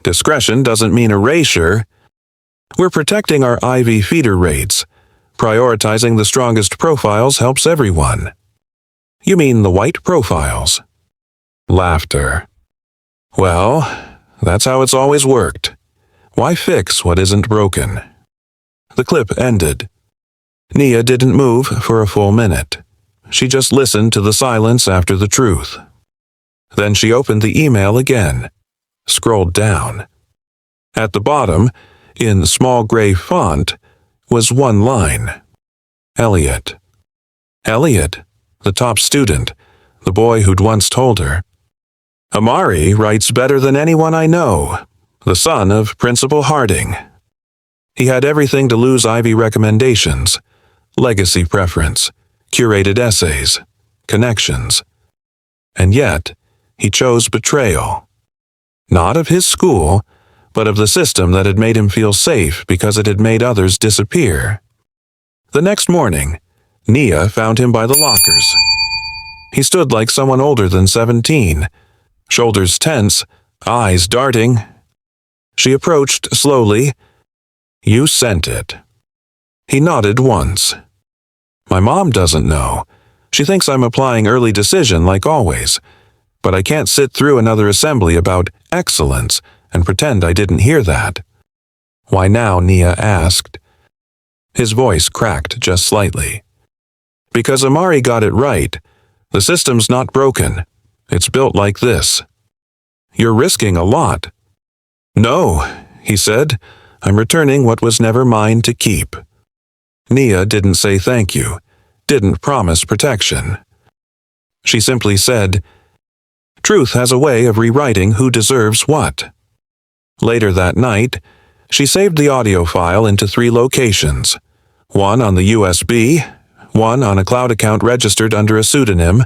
Discretion doesn't mean erasure. We're protecting our IV feeder rates. Prioritizing the strongest profiles helps everyone. You mean the white profiles? Laughter. Well, that's how it's always worked. Why fix what isn't broken? The clip ended. Nia didn't move for a full minute. She just listened to the silence after the truth. Then she opened the email again, scrolled down. At the bottom, in small gray font, was one line. Elliot. Elliot, the top student, the boy who'd once told her. Amari writes better than anyone I know, the son of Principal Harding. He had everything to lose Ivy recommendations, legacy preference, curated essays, connections. And yet, he chose betrayal. Not of his school, but of the system that had made him feel safe because it had made others disappear. The next morning, Nia found him by the lockers. He stood like someone older than 17, shoulders tense, eyes darting. She approached slowly. You sent it. He nodded once. My mom doesn't know. She thinks I'm applying early decision like always. But I can't sit through another assembly about excellence and pretend I didn't hear that. Why now? Nia asked. His voice cracked just slightly. Because Amari got it right. The system's not broken. It's built like this. You're risking a lot. No, he said. I'm returning what was never mine to keep. Nia didn't say thank you, didn't promise protection. She simply said, Truth has a way of rewriting who deserves what. Later that night, she saved the audio file into 3 locations, one on the USB, one on a cloud account registered under a pseudonym,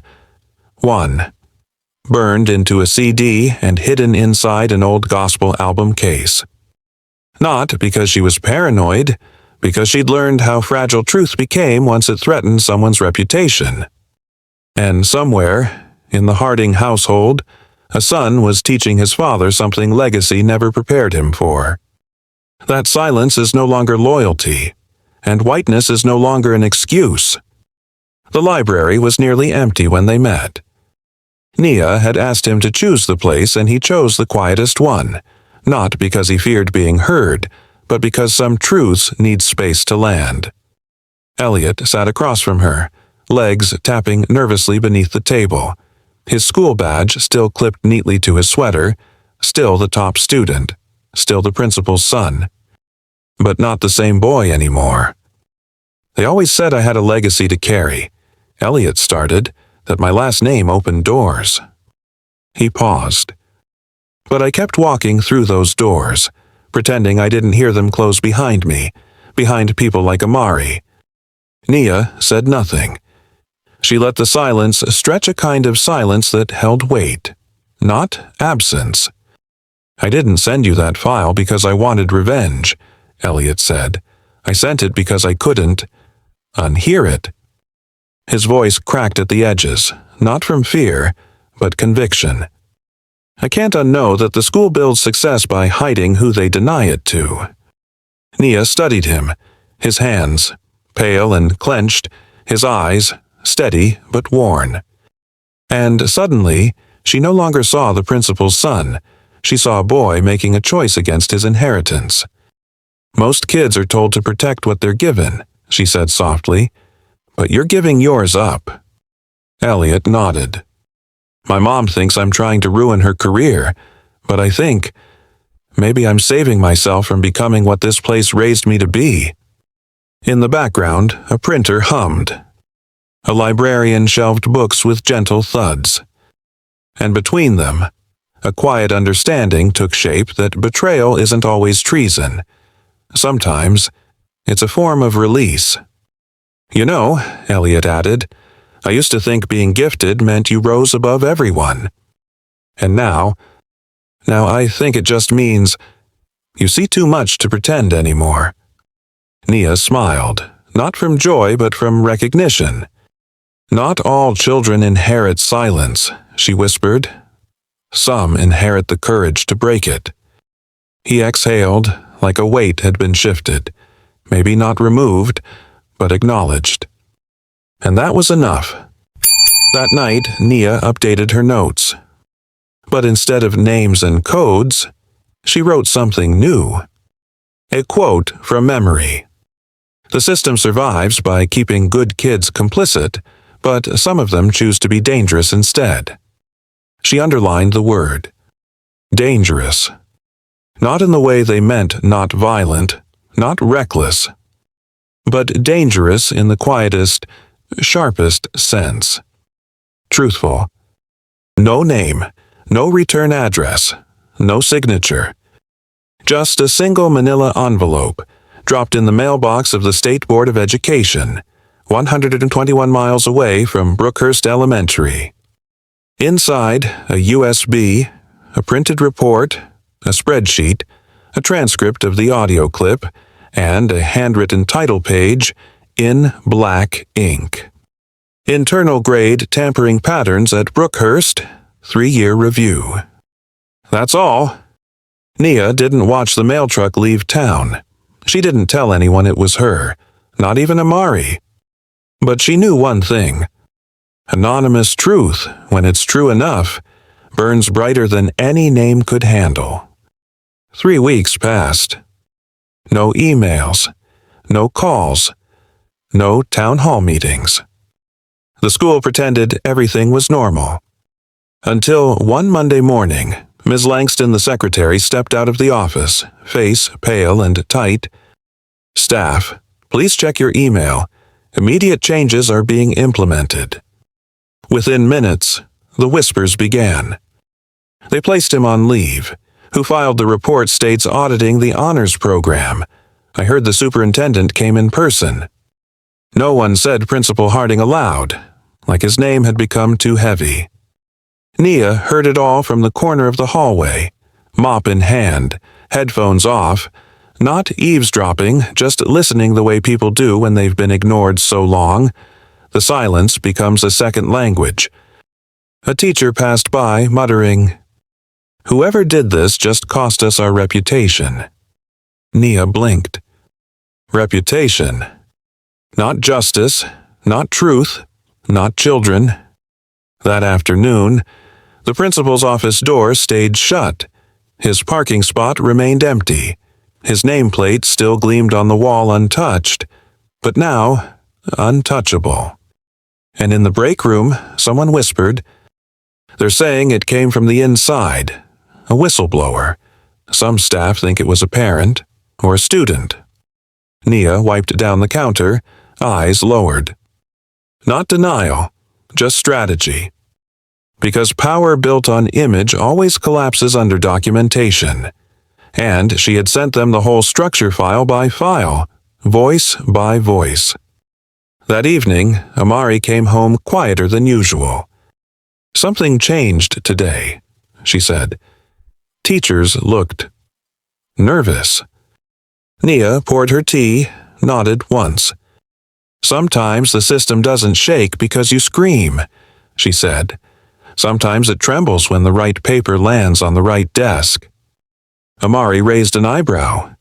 one burned into a CD and hidden inside an old gospel album case. Not because she was paranoid, because she'd learned how fragile truth became once it threatened someone's reputation. And somewhere, in the Harding household, a son was teaching his father something legacy never prepared him for. That silence is no longer loyalty, and whiteness is no longer an excuse. The library was nearly empty when they met. Nia had asked him to choose the place, and he chose the quietest one, not because he feared being heard, but because some truths need space to land. Elliot sat across from her, legs tapping nervously beneath the table, his school badge still clipped neatly to his sweater, still the top student, still the principal's son. But not the same boy anymore. They always said I had a legacy to carry. Elliot started, that my last name opened doors. He paused. But I kept walking through those doors, pretending I didn't hear them close behind me, behind people like Amari. Nia said nothing. She let the silence stretch, a kind of silence that held weight, not absence. I didn't send you that file because I wanted revenge, Elliot said. I sent it because I couldn't unhear it. His voice cracked at the edges, not from fear, but conviction. I can't unknow that the school builds success by hiding who they deny it to. Nia studied him, his hands, pale and clenched, his eyes, steady but worn. And suddenly, she no longer saw the principal's son. She saw a boy making a choice against his inheritance. Most kids are told to protect what they're given, she said softly, but you're giving yours up. Elliot nodded. My mom thinks I'm trying to ruin her career, but I think maybe I'm saving myself from becoming what this place raised me to be. In the background, a printer hummed. A librarian shelved books with gentle thuds. And between them, a quiet understanding took shape that betrayal isn't always treason. Sometimes, it's a form of release. You know, Elliot added, I used to think being gifted meant you rose above everyone. And now I think it just means you see too much to pretend anymore. Nia smiled, not from joy but from recognition. Not all children inherit silence, she whispered. Some inherit the courage to break it. He exhaled, like a weight had been shifted, maybe not removed, but acknowledged. And that was enough. That night, Nia updated her notes. But instead of names and codes, she wrote something new. A quote from memory. The system survives by keeping good kids complicit, but some of them choose to be dangerous instead. She underlined the word. Dangerous. Not in the way they meant not violent, not reckless, but dangerous in the quietest, sharpest sense. Truthful. No name, no return address, no signature. Just a single manila envelope, dropped in the mailbox of the State Board of Education, 121 miles away from Brookhurst Elementary. Inside, a USB, a printed report, a spreadsheet, a transcript of the audio clip, and a handwritten title page in black ink. Internal grade tampering patterns at Brookhurst, 3-year review. That's all. Nia didn't watch the mail truck leave town. She didn't tell anyone it was her, not even Amari. But she knew one thing. Anonymous truth, when it's true enough, burns brighter than any name could handle. 3 weeks passed. No emails, no calls, no town hall meetings. The school pretended everything was normal. Until one Monday morning, Ms. Langston, the secretary, stepped out of the office, face pale and tight. Staff, please check your email. Immediate changes are being implemented. Within minutes, the whispers began. They placed him on leave. Who filed the report states auditing the honors program. I heard the superintendent came in person. No one said Principal Harding aloud, like his name had become too heavy. Nia heard it all from the corner of the hallway, mop in hand, headphones off, not eavesdropping, just listening the way people do when they've been ignored so long. The silence becomes a second language. A teacher passed by, muttering, "Whoever did this just cost us our reputation." Nia blinked. Reputation. Not justice, not truth, not children. That afternoon, The principal's office door stayed shut. His parking spot remained empty. His nameplate still gleamed on the wall untouched, but now untouchable. And in the break room, someone whispered, "They're saying it came from the inside. A whistleblower. Some staff think it was a parent or a student." Nia wiped down the counter, eyes lowered. Not denial, just strategy. Because power built on image always collapses under documentation. And she had sent them the whole structure file by file, voice by voice. That evening, Amari came home quieter than usual. "Something changed today," she said. Teachers looked nervous. Nia poured her tea, nodded once. "Sometimes the system doesn't shake because you scream," she said. "Sometimes it trembles when the right paper lands on the right desk." Amari raised an eyebrow.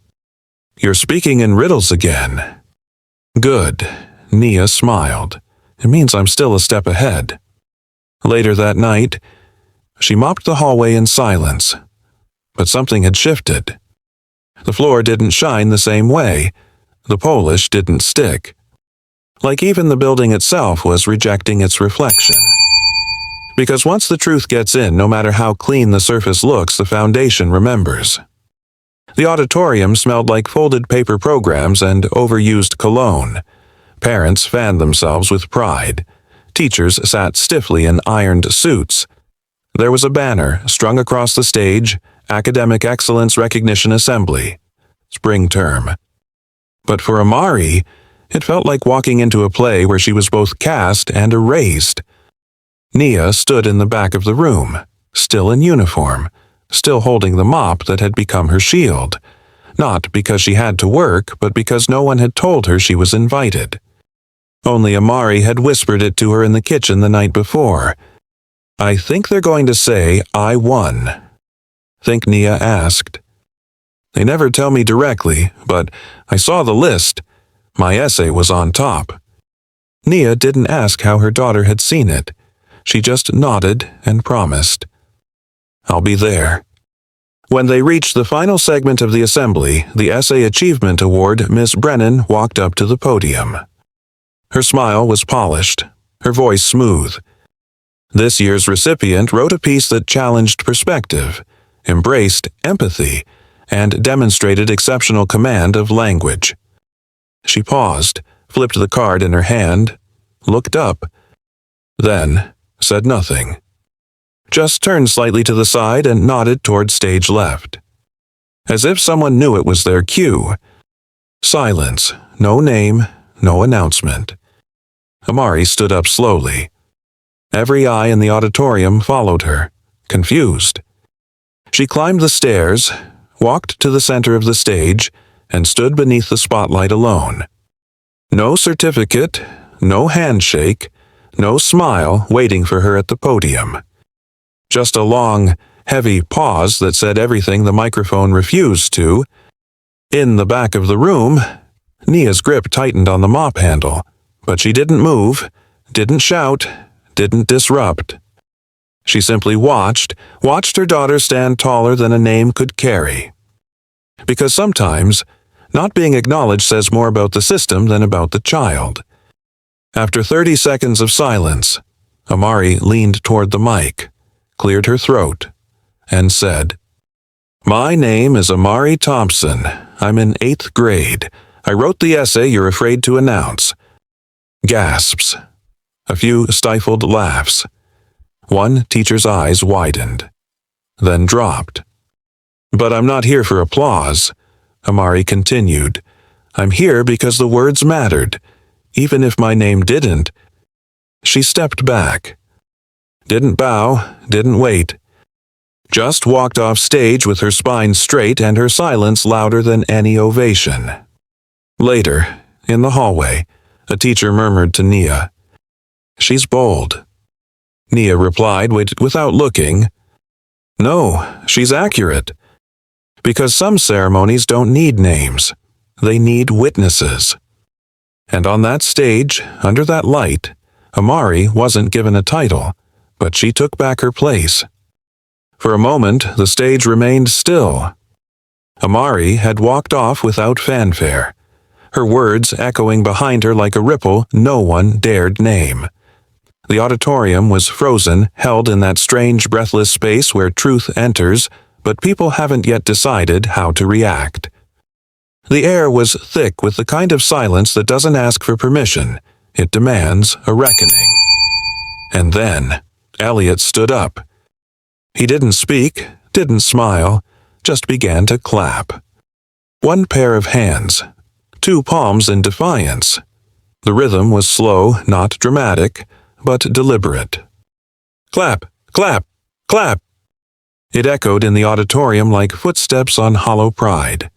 "You're speaking in riddles again." "Good," Nia smiled. "It means I'm still a step ahead." Later that night, she mopped the hallway in silence. But something had shifted. The floor didn't shine the same way. The polish didn't stick. Like even the building itself was rejecting its reflection. Because once the truth gets in, no matter how clean the surface looks, the foundation remembers. The auditorium smelled like folded paper programs and overused cologne. Parents fanned themselves with pride. Teachers sat stiffly in ironed suits. There was a banner strung across the stage, Academic Excellence Recognition Assembly, spring term. But for Amari, it felt like walking into a play where she was both cast and erased. Nia stood in the back of the room, still in uniform, still holding the mop that had become her shield. Not because she had to work, but because no one had told her she was invited. Only Amari had whispered it to her in the kitchen the night before. "I think they're going to say I won." "Think?" Nia asked. "They never tell me directly, but I saw the list. My essay was on top." Nia didn't ask how her daughter had seen it. She just nodded and promised. "I'll be there." When they reached the final segment of the assembly, the Essay Achievement Award, Miss Brennan walked up to the podium. Her smile was polished, her voice smooth. This year's recipient wrote a piece that challenged perspective, embraced empathy, and demonstrated exceptional command of language. She paused, flipped the card in her hand, looked up, then said nothing. Just turned slightly to the side and nodded toward stage left. As if someone knew it was their cue. Silence, no name, no announcement. Amari stood up slowly. Every eye in the auditorium followed her, confused. She climbed the stairs, walked to the center of the stage, and stood beneath the spotlight alone. No certificate, no handshake, no smile waiting for her at the podium. Just a long, heavy pause that said everything the microphone refused to. In the back of the room, Nia's grip tightened on the mop handle, but she didn't move, didn't shout, didn't disrupt. She simply watched her daughter stand taller than a name could carry. Because sometimes, not being acknowledged says more about the system than about the child. After 30 seconds of silence, Amari leaned toward the mic, cleared her throat, and said, "My name is Amari Thompson. I'm in 8th grade. I wrote the essay you're afraid to announce." Gasps. A few stifled laughs. One teacher's eyes widened, then dropped. "But I'm not here for applause," Amari continued. "I'm here because the words mattered, even if my name didn't." She stepped back. Didn't bow, didn't wait. Just walked off stage with her spine straight and her silence louder than any ovation. Later, in the hallway, a teacher murmured to Nia, "She's bold." Nia replied without looking, "No, she's accurate." Because some ceremonies don't need names. They need witnesses. And on that stage, under that light, Amari wasn't given a title, but she took back her place, For a moment, the stage remained still. Amari had walked off without fanfare, her words echoing behind her like a ripple no one dared name. The auditorium was frozen, held in that strange breathless space where truth enters, but people haven't yet decided how to react. The air was thick with the kind of silence that doesn't ask for permission. It demands a reckoning. And then, Elliot stood up. He didn't speak, didn't smile, just began to clap. One pair of hands, two palms in defiance. The rhythm was slow, not dramatic, but deliberate. Clap, clap, clap. It echoed in the auditorium like footsteps on hollow pride.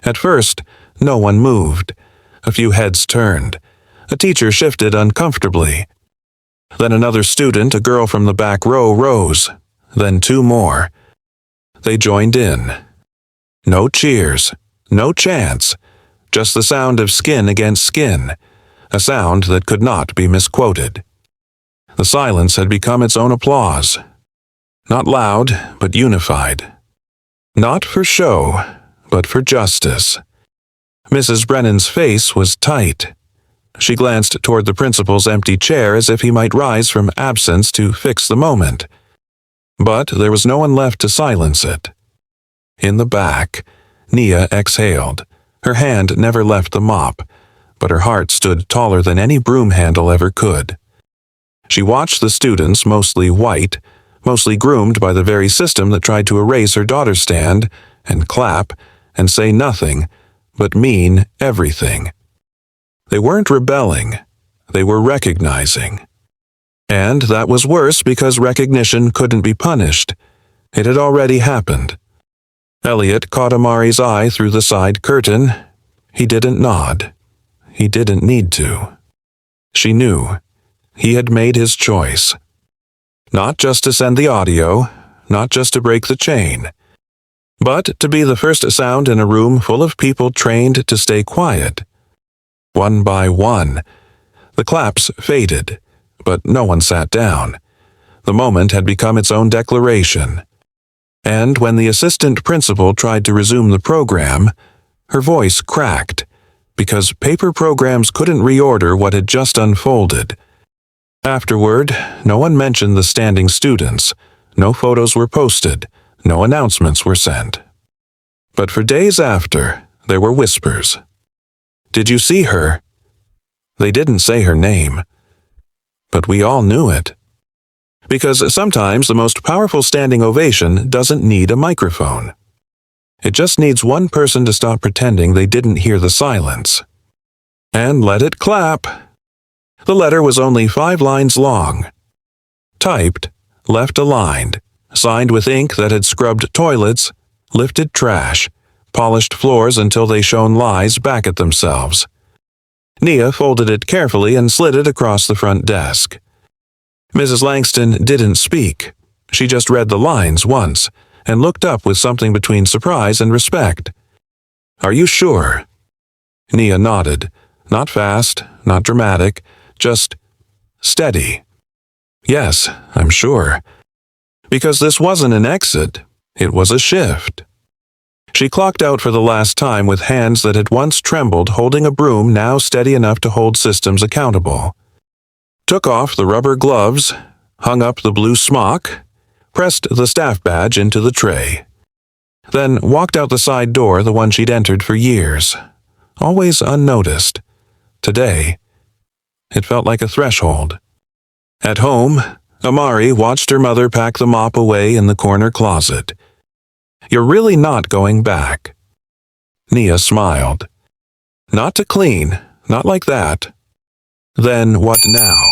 At first, no one moved. A few heads turned. A teacher shifted uncomfortably. Then another student, a girl from the back row, rose. Then two more. They joined in. No cheers, no chants, just the sound of skin against skin, a sound that could not be misquoted. The silence had become its own applause. Not loud, but unified. Not for show, but for justice. Mrs. Brennan's face was tight. She glanced toward the principal's empty chair as if he might rise from absence to fix the moment. But there was no one left to silence it. In the back, Nia exhaled. Her hand never left the mop, but her heart stood taller than any broom handle ever could. She watched the students, mostly white, mostly groomed by the very system that tried to erase her daughter, stand and clap and say nothing, but mean everything. They weren't rebelling, they were recognizing. And that was worse because recognition couldn't be punished. It had already happened. Elliot caught Amari's eye through the side curtain. He didn't nod. He didn't need to. She knew. He had made his choice. Not just to send the audio, not just to break the chain, but to be the first sound in a room full of people trained to stay quiet. One by one, the claps faded, but no one sat down. The moment had become its own declaration. And when the assistant principal tried to resume the program, her voice cracked, because paper programs couldn't reorder what had just unfolded. Afterward, no one mentioned the standing students, no photos were posted, no announcements were sent. But for days after, there were whispers. Did you see her? They didn't say her name. But we all knew it. Because sometimes the most powerful standing ovation doesn't need a microphone. It just needs one person to stop pretending they didn't hear the silence. And let it clap. The letter was only 5 lines long. Typed, left aligned, signed with ink that had scrubbed toilets, lifted trash, polished floors until they shone lies back at themselves. Nia folded it carefully and slid it across the front desk. Mrs. Langston didn't speak. She just read the lines once and looked up with something between surprise and respect. Are you sure? Nia nodded. Not fast, not dramatic, just steady. Yes, I'm sure. Because this wasn't an exit, it was a shift. She clocked out for the last time with hands that had once trembled holding a broom now steady enough to hold systems accountable. Took off the rubber gloves, hung up the blue smock, pressed the staff badge into the tray. Then walked out the side door, the one she'd entered for years. Always unnoticed. Today, it felt like a threshold. At home, Amari watched her mother pack the mop away in the corner closet. You're really not going back. Nia smiled. Not to clean, not like that. Then what now?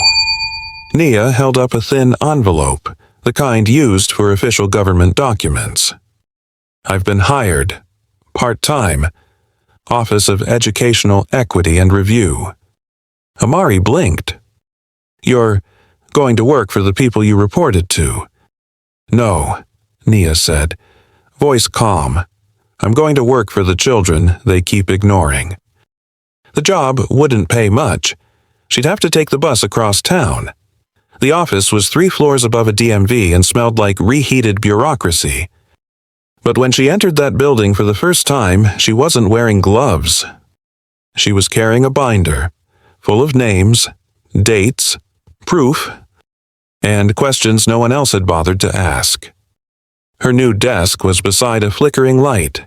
Nia held up a thin envelope, the kind used for official government documents. I've been hired. Part-time. Office of Educational Equity and Review. Amari blinked. You're going to work for the people you reported to. No, Nia said, voice calm. I'm going to work for the children they keep ignoring. The job wouldn't pay much. She'd have to take the bus across town. The office was 3 floors above a DMV and smelled like reheated bureaucracy. But when she entered that building for the first time, she wasn't wearing gloves. She was carrying a binder, full of names, dates, proof, and questions no one else had bothered to ask. Her new desk was beside a flickering light.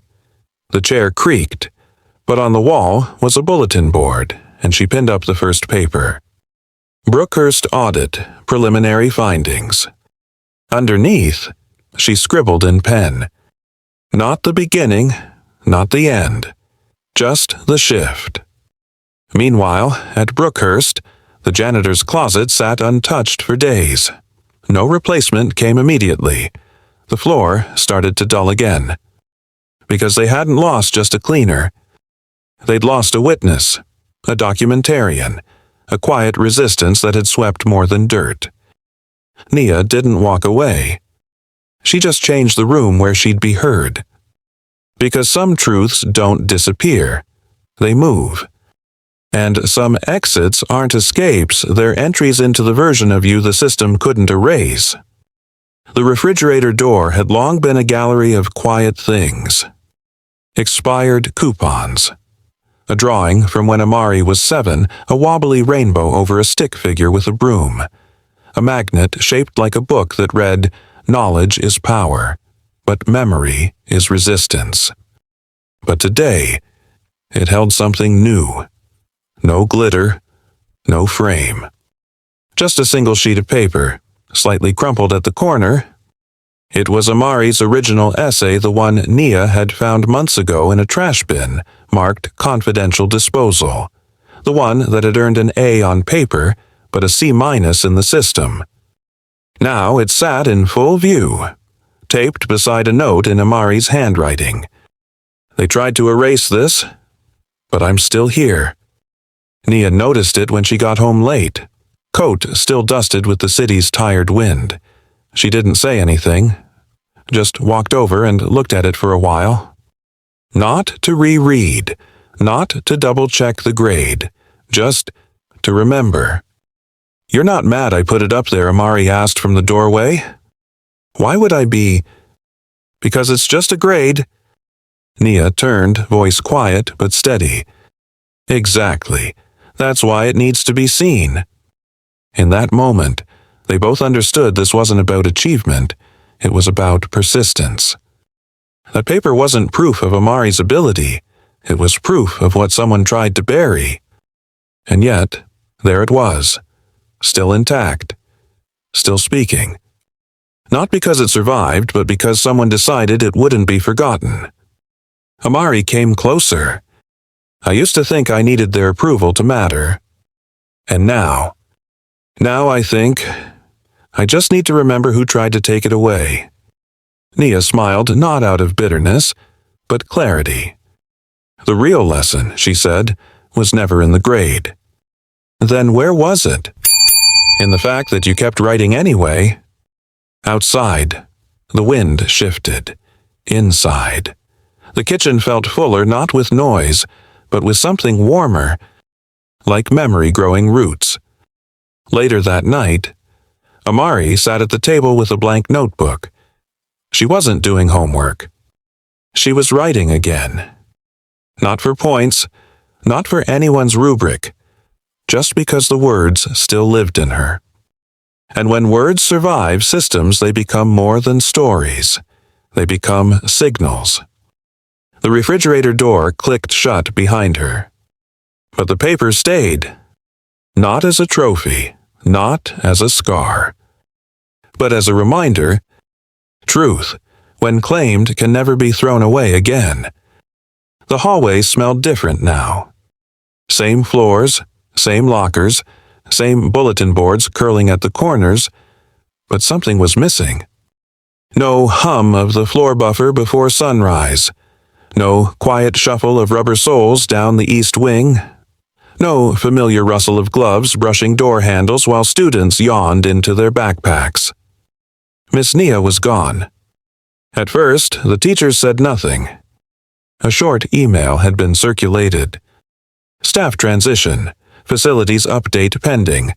The chair creaked, but on the wall was a bulletin board, and she pinned up the first paper. Brookhurst Audit, Preliminary Findings. Underneath, she scribbled in pen. Not the beginning, not the end, just the shift. Meanwhile, at Brookhurst, the janitor's closet sat untouched for days. No replacement came immediately. The floor started to dull again. Because they hadn't lost just a cleaner. They'd lost a witness, a documentarian, a quiet resistance that had swept more than dirt. Nia didn't walk away. She just changed the room where she'd be heard. Because some truths don't disappear. They move. And some exits aren't escapes, they're entries into the version of you the system couldn't erase. The refrigerator door had long been a gallery of quiet things. Expired coupons. A drawing from when Amari was 7, a wobbly rainbow over a stick figure with a broom. A magnet shaped like a book that read, "Knowledge is power, but memory is resistance." But today, it held something new. No glitter, no frame. Just a single sheet of paper, slightly crumpled at the corner. It was Amari's original essay, the one Nia had found months ago in a trash bin, marked confidential disposal. The one that had earned an A on paper, but a C- in the system. Now it sat in full view, taped beside a note in Amari's handwriting. They tried to erase this, but I'm still here. Nia noticed it when she got home late, coat still dusted with the city's tired wind. She didn't say anything, just walked over and looked at it for a while. Not to reread, not to double-check the grade, just to remember. "You're not mad I put it up there?" Amari asked from the doorway. "Why would I be?" "Because it's just a grade." Nia turned, voice quiet but steady. "Exactly. That's why it needs to be seen." In that moment, they both understood this wasn't about achievement, it was about persistence. That paper wasn't proof of Amari's ability, it was proof of what someone tried to bury. And yet, there it was, still intact, still speaking. Not because it survived, but because someone decided it wouldn't be forgotten. Amari came closer. "I used to think I needed their approval to matter. And now I think I just need to remember who tried to take it away." Nia smiled, not out of bitterness, but clarity. "The real lesson," she said, "was never in the grade." "Then where was it?" "In the fact that you kept writing anyway." Outside, the wind shifted. Inside, the kitchen felt fuller, not with noise, but with something warmer, like memory growing roots. Later that night, Amari sat at the table with a blank notebook. She wasn't doing homework. She was writing again. Not for points, not for anyone's rubric, just because the words still lived in her. And when words survive systems, they become more than stories. They become signals. The refrigerator door clicked shut behind her. But the paper stayed. Not as a trophy, not as a scar, but as a reminder. Truth, when claimed, can never be thrown away again. The hallway smelled different now. Same floors, same lockers, same bulletin boards curling at the corners, but something was missing. No hum of the floor buffer before sunrise. No quiet shuffle of rubber soles down the east wing. No familiar rustle of gloves brushing door handles while students yawned into their backpacks. Miss Nia was gone. At first, the teachers said nothing. A short email had been circulated. Staff transition, facilities update pending.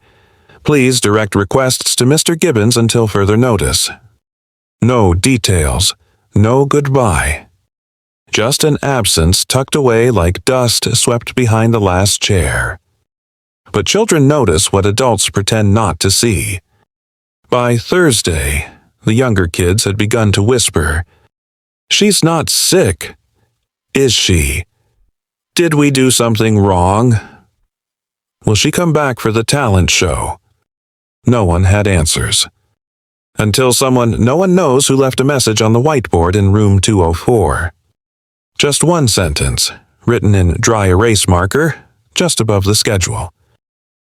Please direct requests to Mr. Gibbons until further notice. No details, no goodbye. Just an absence tucked away like dust swept behind the last chair. But children notice what adults pretend not to see. By Thursday, the younger kids had begun to whisper, "She's not sick, is she? Did we do something wrong? Will she come back for the talent show?" No one had answers. Until no one knows who left a message on the whiteboard in room 204. Just one sentence, written in dry erase marker, just above the schedule.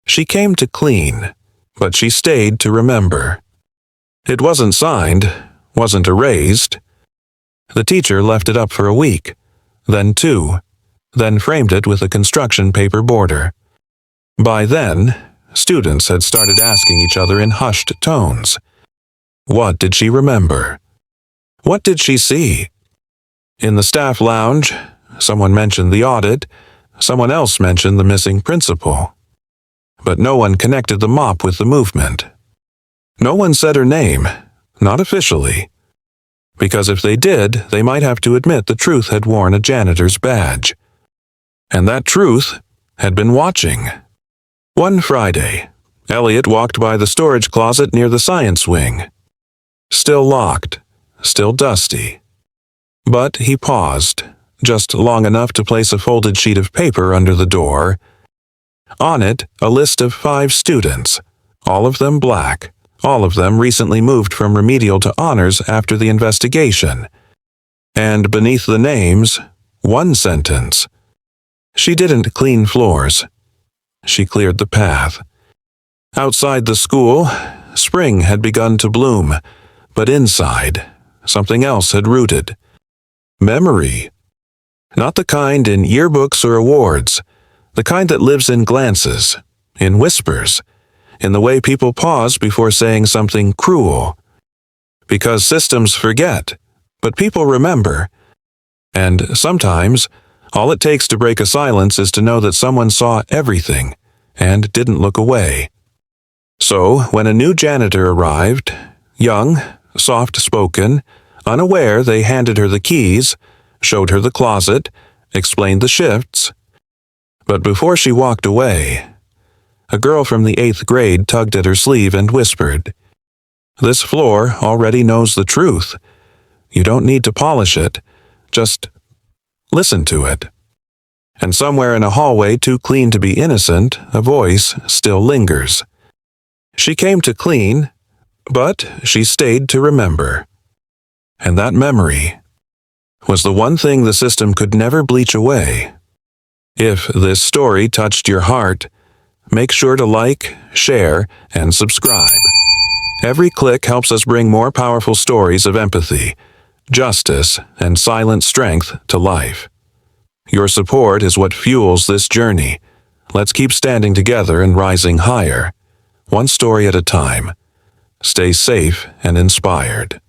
She came to clean, but she stayed to remember. It wasn't signed, wasn't erased. The teacher left it up for a week, then 2, then framed it with a construction paper border. By then, students had started asking each other in hushed tones, what did she remember? What did she see? In the staff lounge, someone mentioned the audit, someone else mentioned the missing principal. But no one connected the mop with the movement. No one said her name, not officially. Because if they did, they might have to admit the truth had worn a janitor's badge. And that truth had been watching. One Friday, Elliot walked by the storage closet near the science wing. Still locked, still dusty. But he paused, just long enough to place a folded sheet of paper under the door. On it, a list of 5 students, all of them black, all of them recently moved from remedial to honors after the investigation. And beneath the names, one sentence. She didn't clean floors. She cleared the path. Outside the school, spring had begun to bloom, but inside, something else had rooted. Memory. Not the kind in yearbooks or awards, the kind that lives in glances, in whispers, in the way people pause before saying something cruel. Because systems forget, but people remember. And sometimes, all it takes to break a silence is to know that someone saw everything and didn't look away. So, when a new janitor arrived, young, soft-spoken, unaware they handed her the keys, showed her the closet, explained the shifts. But before she walked away, a girl from the 8th grade tugged at her sleeve and whispered, "This floor already knows the truth. You don't need to polish it. Just listen to it." And somewhere in a hallway too clean to be innocent, a voice still lingers. She came to clean, but she stayed to remember. And that memory was the one thing the system could never bleach away. If this story touched your heart, make sure to like, share, and subscribe. Every click helps us bring more powerful stories of empathy, justice, and silent strength to life. Your support is what fuels this journey. Let's keep standing together and rising higher, one story at a time. Stay safe and inspired.